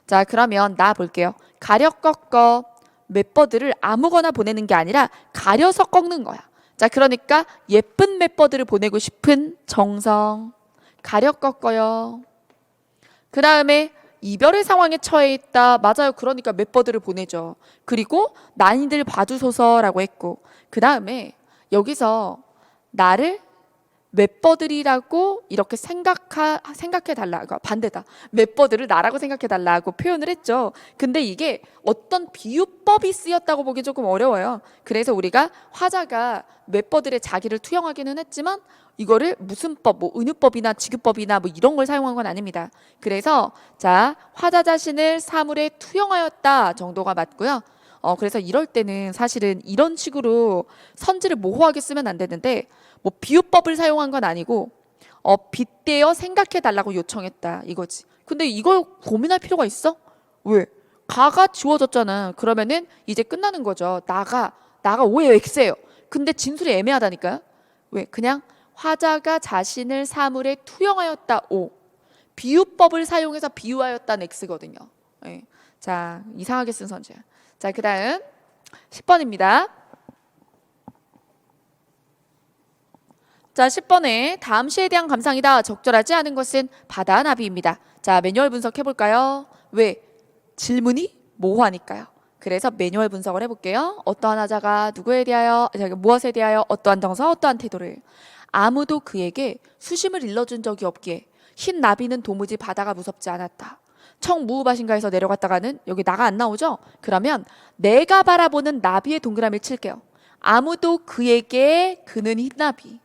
자, 그러면 나 볼게요. 가려 꺾어. 맷버들을 아무거나 보내는 게 아니라 가려서 꺾는 거야. 자, 그러니까 예쁜 맷버들을 보내고 싶은 정성. 가려 꺾어요. 그 다음에 이별의 상황에 처해 있다. 맞아요. 그러니까 맷버들을 보내죠. 그리고 난이들 봐주소서라고 했고, 그 다음에 여기서 나를 맷버들이라고 이렇게 생각해달라. 반대다. 맷버들을 나라고 생각해달라고 표현을 했죠. 근데 이게 어떤 비유법이 쓰였다고 보기 조금 어려워요. 그래서 우리가 화자가 맷버들의 자기를 투영하기는 했지만 이거를 무슨 법, 뭐 은유법이나 직유법이나 뭐 이런 걸 사용한 건 아닙니다. 그래서 자, 화자 자신을 사물에 투영하였다 정도가 맞고요. 그래서 이럴 때는 사실은 이런 식으로 선지를 모호하게 쓰면 안 되는데, 뭐 비유법을 사용한 건 아니고 빗대어 생각해 달라고 요청했다 이거지. 근데 이걸 고민할 필요가 있어? 왜? 가가 지워졌잖아. 그러면은 이제 끝나는 거죠. 나가 오해요, X예요. 근데 진술이 애매하다니까요. 왜? 그냥 화자가 자신을 사물에 투영하였다 O. 비유법을 사용해서 비유하였다는 X거든요. 네. 자, 이상하게 쓴 선지야. 자, 그 다음 10번입니다. 자, 10번에 다음 시에 대한 감상이다. 적절하지 않은 것은 바다 나비입니다. 자, 매뉴얼 분석해볼까요? 왜? 질문이 모호하니까요. 그래서 매뉴얼 분석을 해볼게요. 어떠한 하자가 누구에 대하여, 무엇에 대하여 어떠한 정서, 어떠한 태도를. 아무도 그에게 수심을 일러준 적이 없기에 흰 나비는 도무지 바다가 무섭지 않았다. 청무후밭인가에서 내려갔다가는 여기 나가 안 나오죠? 그러면 내가 바라보는 나비의 동그라미를 칠게요. 아무도 그에게, 그는 흰나비.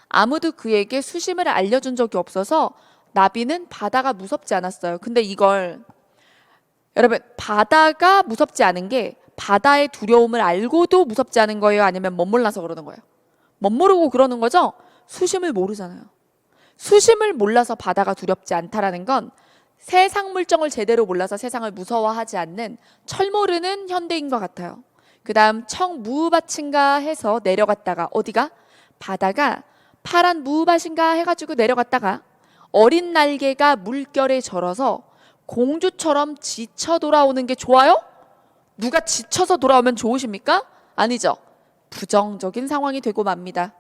아무도 그에게 수심을 알려준 적이 없어서 나비는 바다가 무섭지 않았어요. 근데 이걸 여러분, 바다가 무섭지 않은 게 바다의 두려움을 알고도 무섭지 않은 거예요? 아니면 멋몰라서 그러는 거예요? 멋모르고 그러는 거죠? 수심을 모르잖아요. 수심을 몰라서 바다가 두렵지 않다라는 건 세상 물정을 제대로 몰라서 세상을 무서워하지 않는 철모르는 현대인과 같아요. 그 다음 청무밭인가 해서 내려갔다가 어디가? 바다가 파란 무밭인가 해가지고 내려갔다가 어린 날개가 물결에 절어서 공주처럼 지쳐 돌아오는 게 좋아요? 누가 지쳐서 돌아오면 좋으십니까? 아니죠. 부정적인 상황이 되고 맙니다.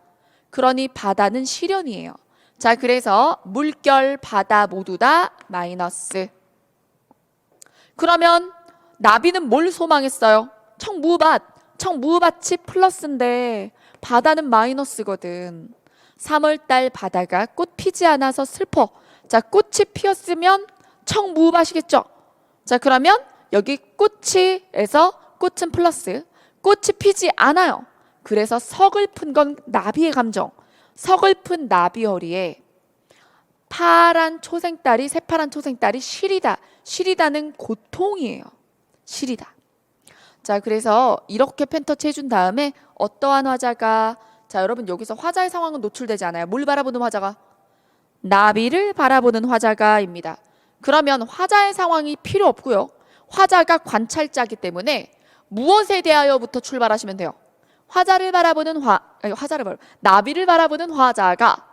그러니 바다는 시련이에요. 자, 그래서 물결, 바다 모두 다 마이너스. 그러면 나비는 뭘 소망했어요? 청무밭이 플러스인데 바다는 마이너스거든. 3월달 바다가 꽃 피지 않아서 슬퍼. 자, 꽃이 피었으면 청무밭이겠죠. 자, 그러면 여기 꽃이에서 꽃은 플러스. 꽃이 피지 않아요. 그래서 서글픈 건 나비의 감정. 서글픈 나비 허리에 파란 초생딸이, 새파란 초생딸이 시리다. 시리다는 고통이에요. 시리다. 자, 그래서 이렇게 펜터치 해준 다음에 어떠한 화자가, 자, 여러분 여기서 화자의 상황은 노출되지 않아요. 뭘 바라보는 화자가? 나비를 바라보는 화자가입니다. 그러면 화자의 상황이 필요 없고요. 화자가 관찰자이기 때문에 무엇에 대하여부터 출발하시면 돼요. 화자를 바라보는 나비를 바라보는 화자가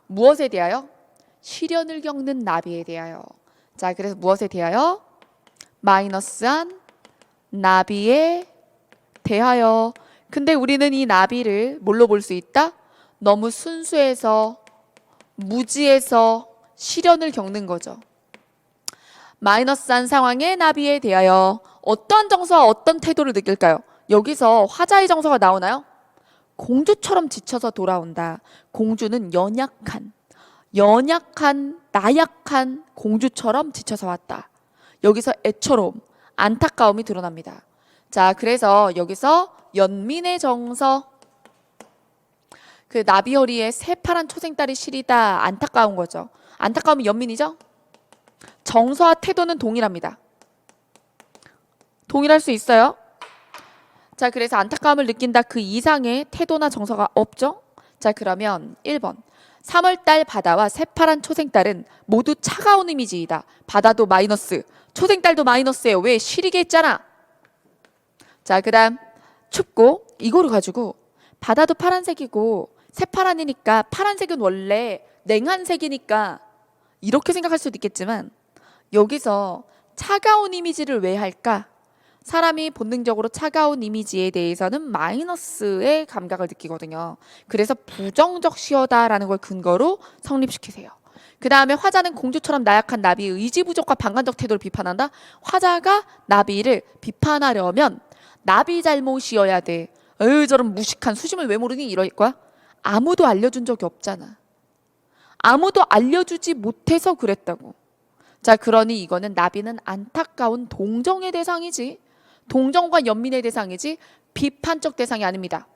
무엇에 대하여? 시련을 겪는 나비에 대하여. 자, 그래서 무엇에 대하여? 마이너스한 나비에 대하여. 근데 우리는 이 나비를 뭘로 볼 수 있다? 너무 순수해서 무지해서 시련을 겪는 거죠. 마이너스한 상황의 나비에 대하여 어떠한 정서와 어떤 태도를 느낄까요? 여기서 화자의 정서가 나오나요? 공주처럼 지쳐서 돌아온다. 공주는 연약한 나약한 공주처럼 지쳐서 왔다. 여기서 애처로움, 안타까움이 드러납니다. 자, 그래서 여기서 연민의 정서, 그 나비허리에 새파란 초생딸이 시리다, 안타까운 거죠. 안타까움이 연민이죠? 정서와 태도는 동일합니다. 동일할 수 있어요. 자, 그래서 안타까움을 느낀다 그 이상의 태도나 정서가 없죠? 자, 그러면 1번. 3월달 바다와 새파란 초생딸은 모두 차가운 이미지이다. 바다도 마이너스, 초생딸도 마이너스예요. 왜? 시리게 했잖아. 자, 그 다음 춥고 이거를 가지고 바다도 파란색이고 새파란이니까 파란색은 원래 냉한 색이니까 이렇게 생각할 수도 있겠지만 여기서 차가운 이미지를 왜 할까? 사람이 본능적으로 차가운 이미지에 대해서는 마이너스의 감각을 느끼거든요. 그래서 부정적 시어다라는 걸 근거로 성립시키세요. 그 다음에 화자는 공주처럼 나약한 나비의 의지 부족과 방관적 태도를 비판한다. 화자가 나비를 비판하려면 나비 잘못이어야 돼. 저런 무식한 수심을 왜 모르니? 이럴 거야. 아무도 알려준 적이 없잖아. 아무도 알려주지 못해서 그랬다고. 자, 그러니 이거는 나비는 안타까운 동정의 대상이지, 동정과 연민의 대상이지 비판적 대상이 아닙니다.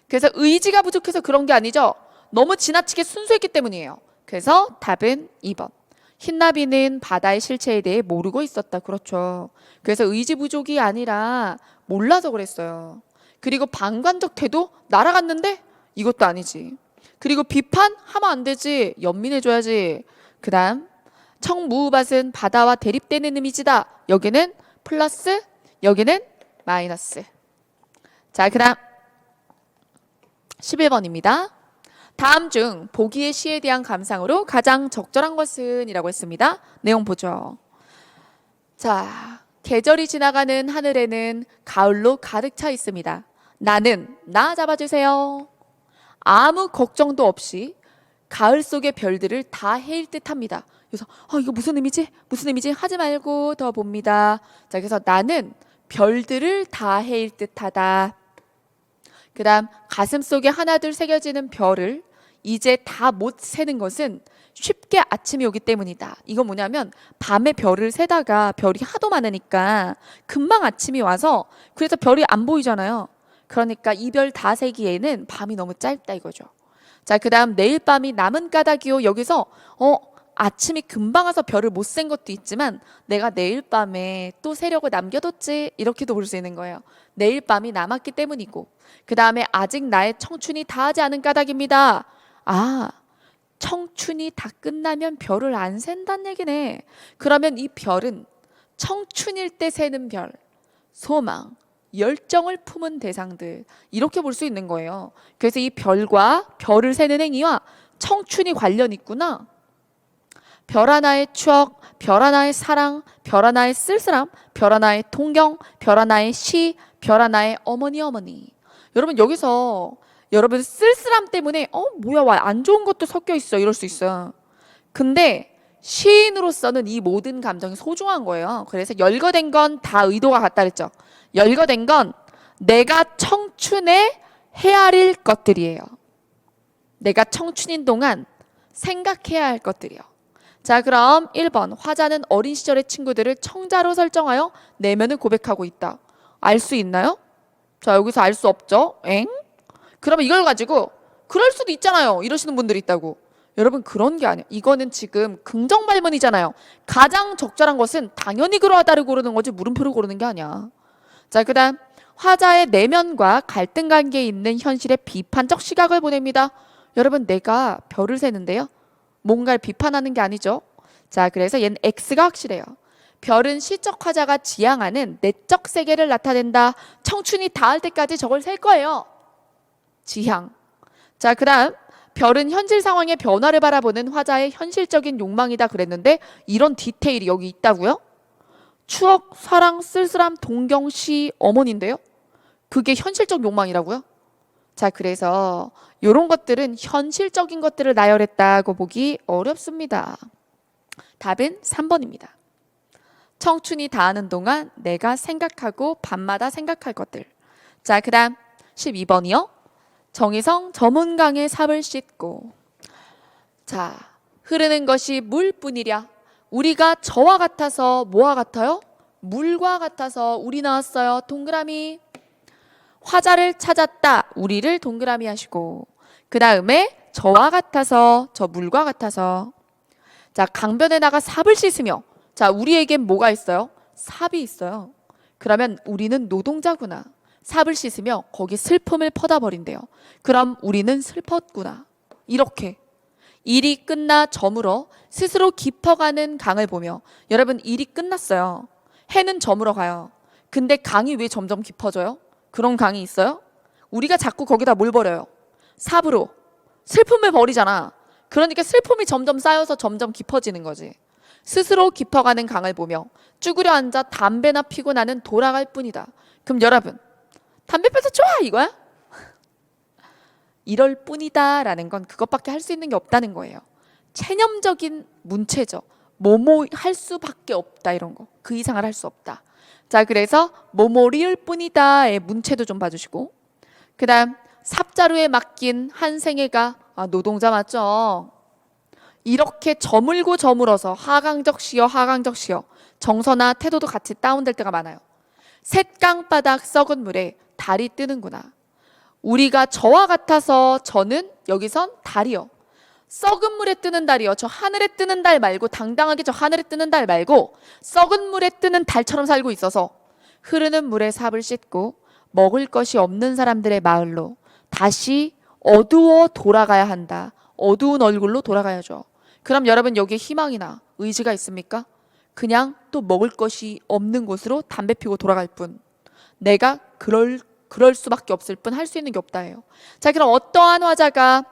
그래서 의지가 부족해서 그런 게 아니죠. 너무 지나치게 순수했기 때문이에요. 그래서 답은 2번. 흰나비는 바다의 실체에 대해 모르고 있었다. 그렇죠. 그래서 의지 부족이 아니라 몰라서 그랬어요. 그리고 방관적 태도 날아갔는데 이것도 아니지. 그리고 비판하면 안 되지. 연민해줘야지. 그 다음 청무밭은 바다와 대립되는 이미지다. 여기는 플러스, 여기는 마이너스. 자, 그 다음 11번입니다. 다음 중 보기의 시에 대한 감상으로 가장 적절한 것은? 이라고 했습니다. 내용 보죠. 자, 계절이 지나가는 하늘에는 가을로 가득 차 있습니다. 나는 나 잡아주세요. 아무 걱정도 없이 가을 속의 별들을 다 헤일 듯합니다. 그래서 이거 무슨 의미지? 무슨 의미지? 하지 말고 더 봅니다. 자, 그래서 나는 별들을 다 헤일 듯하다. 그 다음 가슴 속에 하나둘 새겨지는 별을 이제 다 못 세는 것은 쉽게 아침이 오기 때문이다. 이거 뭐냐면 밤에 별을 세다가 별이 하도 많으니까 금방 아침이 와서 그래서 별이 안 보이잖아요. 그러니까 이 별 다 세기에는 밤이 너무 짧다 이거죠. 자, 그 다음 내일 밤이 남은 까닭이요. 여기서 아침이 금방 와서 별을 못 센 것도 있지만 내가 내일 밤에 또 세려고 남겨뒀지, 이렇게도 볼 수 있는 거예요. 내일 밤이 남았기 때문이고, 그 다음에 아직 나의 청춘이 다하지 않은 까닭입니다. 청춘이 다 끝나면 별을 안 샌다는 얘기네. 그러면 이 별은 청춘일 때 새는 별, 소망, 열정을 품은 대상들, 이렇게 볼 수 있는 거예요. 그래서 이 별과 별을 세는 행위와 청춘이 관련 있구나. 별 하나의 추억, 별 하나의 사랑, 별 하나의 쓸쓸함, 별 하나의 동경, 별 하나의 시, 별 하나의 어머니. 여러분 여기서 여러분 쓸쓸함 때문에 뭐야 안 좋은 것도 섞여 있어 이럴 수 있어요. 근데 시인으로서는 이 모든 감정이 소중한 거예요. 그래서 열거된 건 다 의도가 같다 그랬죠. 열거된 건 내가 청춘에 헤아릴 것들이에요. 내가 청춘인 동안 생각해야 할 것들이요. 자, 그럼 1번 화자는 어린 시절의 친구들을 청자로 설정하여 내면을 고백하고 있다. 알 수 있나요? 자, 여기서 알 수 없죠. 그러면 이걸 가지고 그럴 수도 있잖아요. 이러시는 분들이 있다고. 여러분 그런 게 아니에요. 이거는 지금 긍정 발문이잖아요. 가장 적절한 것은 당연히 그러하다를 고르는 거지 물음표를 고르는 게 아니야. 자, 그 다음 화자의 내면과 갈등 관계에 있는 현실의 비판적 시각을 보냅니다. 여러분 내가 별을 세는데요. 뭔가를 비판하는 게 아니죠. 자, 그래서 얘는 X가 확실해요. 별은 시적 화자가 지향하는 내적 세계를 나타낸다. 청춘이 닿을 때까지 저걸 셀 거예요. 지향. 자, 그 다음 별은 현실 상황의 변화를 바라보는 화자의 현실적인 욕망이다 그랬는데 이런 디테일이 여기 있다고요? 추억, 사랑, 쓸쓸함, 동경, 시, 어머니인데요? 그게 현실적 욕망이라고요? 자, 그래서 이런 것들은 현실적인 것들을 나열했다고 보기 어렵습니다. 답은 3번입니다. 청춘이 다하는 동안 내가 생각하고 밤마다 생각할 것들. 자, 그 다음 12번이요. 정희성 저문강에 삽을 씻고. 자, 흐르는 것이 물뿐이랴. 우리가 저와 같아서 뭐와 같아요? 물과 같아서 우리 나왔어요. 동그라미. 화자를 찾았다. 우리를 동그라미 하시고. 그 다음에 저와 같아서, 저 물과 같아서. 자, 강변에다가 삽을 씻으며. 자, 우리에겐 뭐가 있어요? 삽이 있어요. 그러면 우리는 노동자구나. 삽을 씻으며 거기 슬픔을 퍼다 버린대요. 그럼 우리는 슬펐구나. 이렇게 일이 끝나 저물어 스스로 깊어가는 강을 보며. 여러분, 일이 끝났어요. 해는 저물어 가요. 근데 강이 왜 점점 깊어져요? 그런 강이 있어요? 우리가 자꾸 거기다 뭘 버려요? 삽으로 슬픔을 버리잖아. 그러니까 슬픔이 점점 쌓여서 점점 깊어지는 거지. 스스로 깊어가는 강을 보며 쭈그려 앉아 담배나 피고 나는 돌아갈 뿐이다. 그럼 여러분, 담배 피워서 좋아 이거야? 이럴 뿐이다 라는 건 그것밖에 할 수 있는 게 없다는 거예요. 체념적인 문체죠. 뭐뭐 할 수밖에 없다, 이런 거. 그 이상을 할 수 없다. 자, 그래서 뭐뭐리을 뿐이다의 문체도 좀 봐주시고, 그 다음 삽자루에 맡긴 한 생애가, 노동자 맞죠? 이렇게 저물고 저물어서 하강적 시어 하강적 시어, 정서나 태도도 같이 다운될 때가 많아요. 샛강바닥 썩은 물에 달이 뜨는구나. 우리가 저와 같아서, 저는 여기선 달이요. 썩은 물에 뜨는 달이요. 저 하늘에 뜨는 달 말고, 당당하게 저 하늘에 뜨는 달 말고 썩은 물에 뜨는 달처럼 살고 있어서 흐르는 물에 삽을 씻고 먹을 것이 없는 사람들의 마을로 다시 어두워 돌아가야 한다. 어두운 얼굴로 돌아가야죠. 그럼 여러분, 여기에 희망이나 의지가 있습니까? 그냥 또 먹을 것이 없는 곳으로 담배 피고 돌아갈 뿐. 내가 그럴 수밖에 없을 뿐 할 수 있는 게 없다 해요. 자, 그럼 어떠한 화자가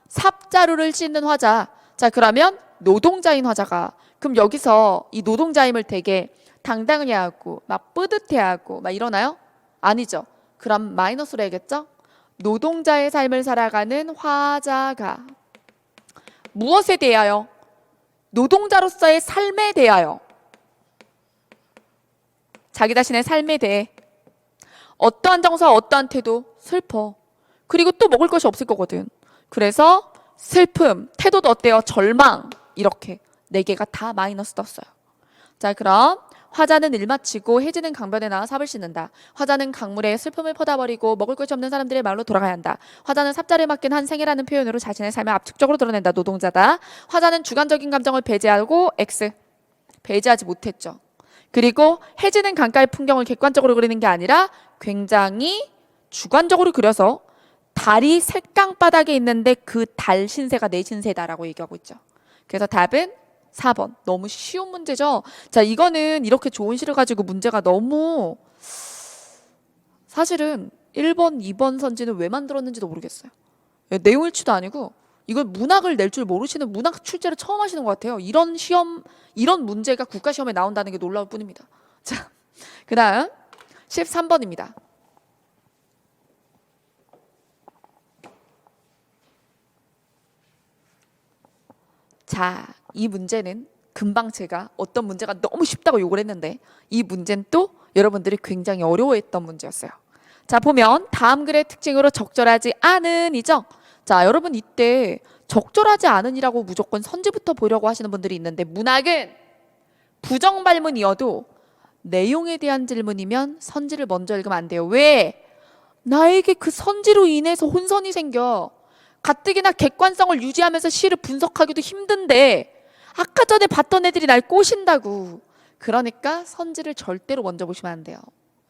삽자루를 씻는 화자. 자, 그러면 노동자인 화자가, 그럼 여기서 이 노동자임을 되게 당당해 하고 막 뿌듯해 하고 막 이러나요? 아니죠. 그럼 마이너스로 해야겠죠? 노동자의 삶을 살아가는 화자가 무엇에 대하여? 노동자로서의 삶에 대하여, 자기 자신의 삶에 대해 어떠한 정서, 어떠한 태도? 슬퍼. 그리고 또 먹을 것이 없을 거거든. 그래서 슬픔, 태도도 어때요? 절망. 이렇게 4개가 다 마이너스 떴어요. 자, 그럼 화자는 일 마치고 해지는 강변에 나와 삽을 씻는다. 화자는 강물에 슬픔을 퍼다버리고 먹을 것이 없는 사람들의 말로 돌아가야 한다. 화자는 삽자리에 맡긴 한 생애라는 표현으로 자신의 삶을 압축적으로 드러낸다. 노동자다. 화자는 주관적인 감정을 배제하고 X. 배제하지 못했죠. 그리고 해지는 강가의 풍경을 객관적으로 그리는 게 아니라 굉장히 주관적으로 그려서 달이 샛강바닥에 있는데 그 달 신세가 내 신세다라고 얘기하고 있죠. 그래서 답은 4번. 너무 쉬운 문제죠. 자, 이거는 이렇게 좋은 시를 가지고 문제가 너무, 사실은 1번, 2번 선지는 왜 만들었는지도 모르겠어요. 내용일치도 아니고 이걸 문학을 낼 줄 모르시는 문학 출제를 처음 하시는 것 같아요. 이런 시험, 이런 문제가 국가시험에 나온다는 게 놀라울 뿐입니다. 자, 그 다음 13번입니다. 자, 이 문제는 금방 제가 어떤 문제가 너무 쉽다고 욕을 했는데 이 문제는 또 여러분들이 굉장히 어려워했던 문제였어요. 자, 보면 다음 글의 특징으로 적절하지 않은이죠. 자, 여러분 이때 적절하지 않은이라고 무조건 선지부터 보려고 하시는 분들이 있는데, 문학은 부정 발문이어도 내용에 대한 질문이면 선지를 먼저 읽으면 안 돼요. 왜? 나에게 그 선지로 인해서 혼선이 생겨. 가뜩이나 객관성을 유지하면서 시를 분석하기도 힘든데 아까 전에 봤던 애들이 날 꼬신다고. 그러니까 선지를 절대로 먼저 보시면 안 돼요.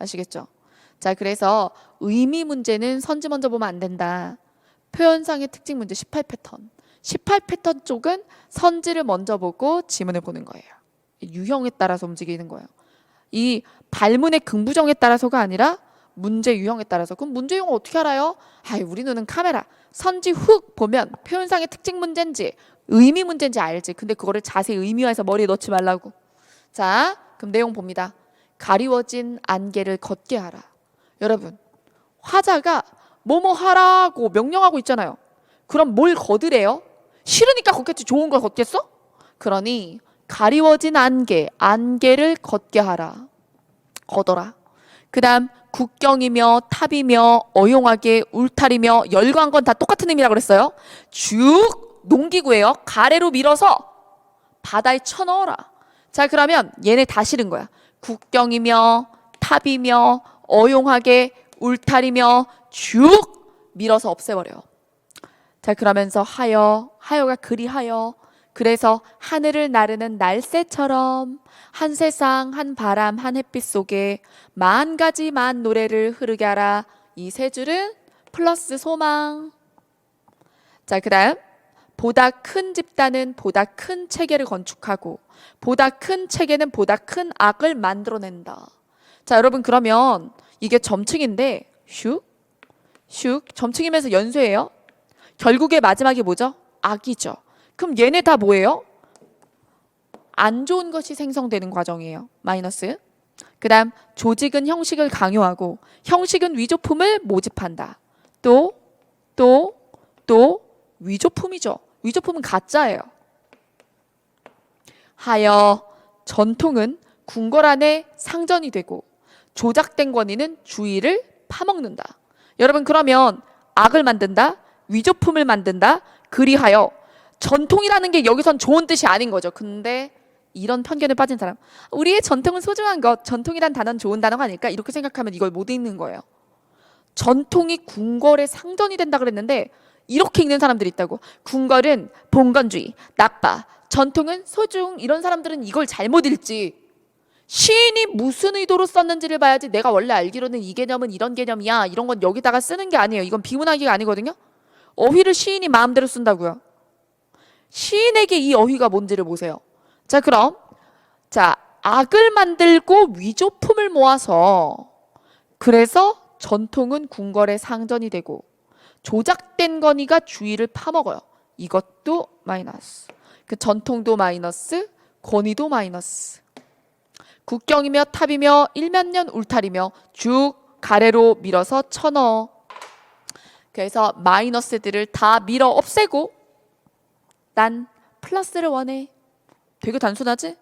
아시겠죠? 자, 그래서 의미 문제는 선지 먼저 보면 안 된다. 표현상의 특징 문제 18패턴. 18패턴 쪽은 선지를 먼저 보고 지문을 보는 거예요. 유형에 따라서 움직이는 거예요. 이 발문의 긍부정에 따라서가 아니라 문제 유형에 따라서. 그럼 문제 유형 어떻게 알아요? 우리 눈은 카메라. 선지 훅 보면 표현상의 특징 문제인지 의미 문제인지 알지. 근데 그거를 자세히 의미화해서 머리에 넣지 말라고. 자, 그럼 내용 봅니다. 가리워진 안개를 걷게 하라. 여러분, 화자가 뭐뭐 하라고 명령하고 있잖아요. 그럼 뭘 걷으래요? 싫으니까 걷겠지. 좋은 걸 걷겠어? 그러니 가리워진 안개를 걷게 하라. 걷어라. 그 다음 국경이며 탑이며 어용하게 울타리며 열거한 건 다 똑같은 의미라고 그랬어요. 쭉 농기구예요. 가래로 밀어서 바다에 쳐넣어라. 자, 그러면 얘네 다 싫은 거야. 국경이며 탑이며 어용하게 울타리며 쭉 밀어서 없애버려요. 자, 그러면서 하여가 그리하여 그래서 하늘을 나르는 날새처럼 한 세상 한 바람 한 햇빛 속에 만 가지 만 노래를 흐르게 하라. 이 세 줄은 플러스 소망. 자, 그 다음 보다 큰 집단은 보다 큰 체계를 건축하고 보다 큰 체계는 보다 큰 악을 만들어낸다. 자, 여러분 그러면 이게 점층인데 슉 점층이면서 연쇄예요. 결국에 마지막이 뭐죠? 악이죠. 그럼 얘네 다 뭐예요? 안 좋은 것이 생성되는 과정이에요. 마이너스. 그 다음 조직은 형식을 강요하고 형식은 위조품을 모집한다. 또 위조품이죠. 위조품은 가짜예요. 하여 전통은 궁궐 안에 상전이 되고 조작된 권위는 주의를 파먹는다. 여러분 그러면 악을 만든다. 위조품을 만든다. 그리하여 전통이라는 게 여기선 좋은 뜻이 아닌 거죠. 근데 이런 편견에 빠진 사람, 우리의 전통은 소중한 것, 전통이란 단어는 좋은 단어가 아닐까 이렇게 생각하면 이걸 못 읽는 거예요. 전통이 궁궐의 상전이 된다 그랬는데 이렇게 읽는 사람들이 있다고. 궁궐은 봉건주의, 나빠. 전통은 소중. 이런 사람들은 이걸 잘못 읽지. 시인이 무슨 의도로 썼는지를 봐야지. 내가 원래 알기로는 이 개념은 이런 개념이야. 이런 건 여기다가 쓰는 게 아니에요. 이건 비문학이가 아니거든요. 어휘를 시인이 마음대로 쓴다고요. 시인에게 이 어휘가 뭔지를 보세요. 자, 그럼 악을 만들고 위조품을 모아서 그래서 전통은 궁궐의 상전이 되고 조작된 권위가 주의를 파먹어요. 이것도 마이너스. 그 전통도 마이너스, 권위도 마이너스. 국경이며 탑이며 일면년 울타리며 쭉 가래로 밀어서 쳐넣어. 그래서 마이너스들을 다 밀어 없애고 난 플러스를 원해. 되게 단순하지?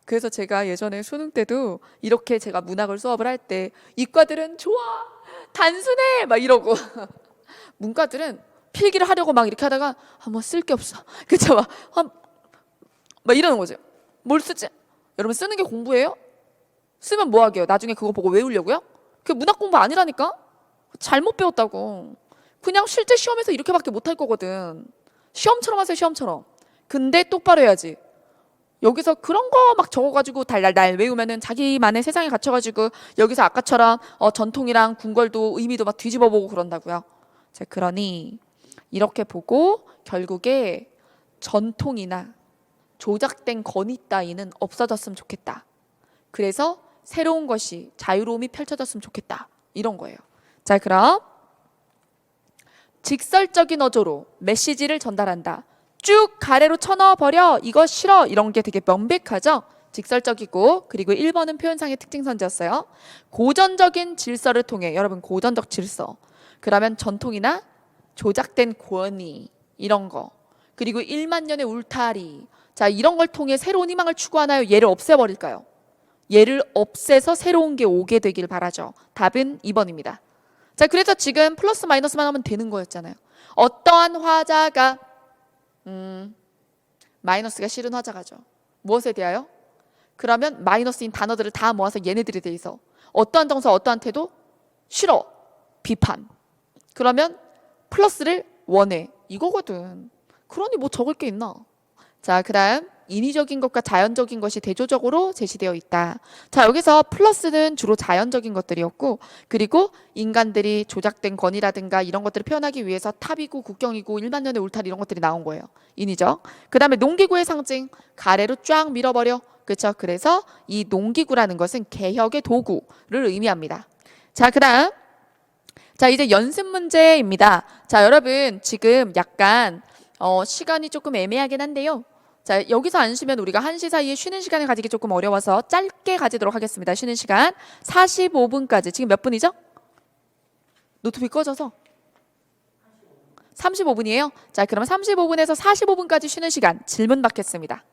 그래서 제가 예전에 수능 때도 이렇게 제가 문학을 수업을 할 때 이과들은 좋아, 단순해 막 이러고 문과들은 필기를 하려고 막 이렇게 하다가 뭐 쓸 게 없어. 그쵸? 막 이러는 거죠. 뭘 쓰지? 여러분 쓰는 게 공부예요? 쓰면 뭐 하게요? 나중에 그거 보고 외우려고요? 그게 문학 공부 아니라니까? 잘못 배웠다고. 그냥 실제 시험에서 이렇게밖에 못할 거거든. 시험처럼 하세요, 시험처럼. 근데 똑바로 해야지. 여기서 그런 거 막 적어가지고 달달달 외우면은 자기만의 세상에 갇혀가지고 여기서 아까처럼 전통이랑 궁궐도 의미도 막 뒤집어보고 그런다고요. 자, 그러니 이렇게 보고 결국에 전통이나 조작된 권위 따위는 없어졌으면 좋겠다. 그래서 새로운 것이 자유로움이 펼쳐졌으면 좋겠다. 이런 거예요. 자, 그럼 직설적인 어조로 메시지를 전달한다. 쭉 가래로 쳐넣어버려. 이거 싫어. 이런 게 되게 명백하죠. 직설적이고 그리고 1번은 표현상의 특징선지였어요. 고전적인 질서를 통해 여러분 고전적 질서 그러면 전통이나 조작된 권위 이런 거 그리고 1만 년의 울타리 자 이런 걸 통해 새로운 희망을 추구하나요? 얘를 없애버릴까요? 얘를 없애서 새로운 게 오게 되길 바라죠. 답은 2번입니다. 자 그래서 지금 플러스 마이너스만 하면 되는 거였잖아요. 어떠한 화자가 마이너스가 싫은 화자가죠. 무엇에 대하여? 그러면 마이너스인 단어들을 다 모아서 얘네들에 대해서 어떠한 정서 어떠한 태도? 싫어. 비판. 그러면 플러스를 원해. 이거거든. 그러니 뭐 적을 게 있나? 자, 그 다음 인위적인 것과 자연적인 것이 대조적으로 제시되어 있다. 자, 여기서 플러스는 주로 자연적인 것들이었고 그리고 인간들이 조작된 권위라든가 이런 것들을 표현하기 위해서 탑이고 국경이고 1만 년의 울타리 이런 것들이 나온 거예요. 인위적. 그 다음에 농기구의 상징 가래로 쫙 밀어버려. 그렇죠? 그래서 이 농기구라는 것은 개혁의 도구를 의미합니다. 자, 그 다음 자 이제 연습 문제입니다. 자 여러분 지금 약간 시간이 조금 애매하긴 한데요. 자 여기서 안 쉬면 우리가 1시 사이에 쉬는 시간을 가지기 조금 어려워서 짧게 가지도록 하겠습니다. 쉬는 시간 45분까지. 지금 몇 분이죠? 노트북이 꺼져서 35분이에요. 자, 그럼 35분에서 45분까지 쉬는 시간 질문 받겠습니다.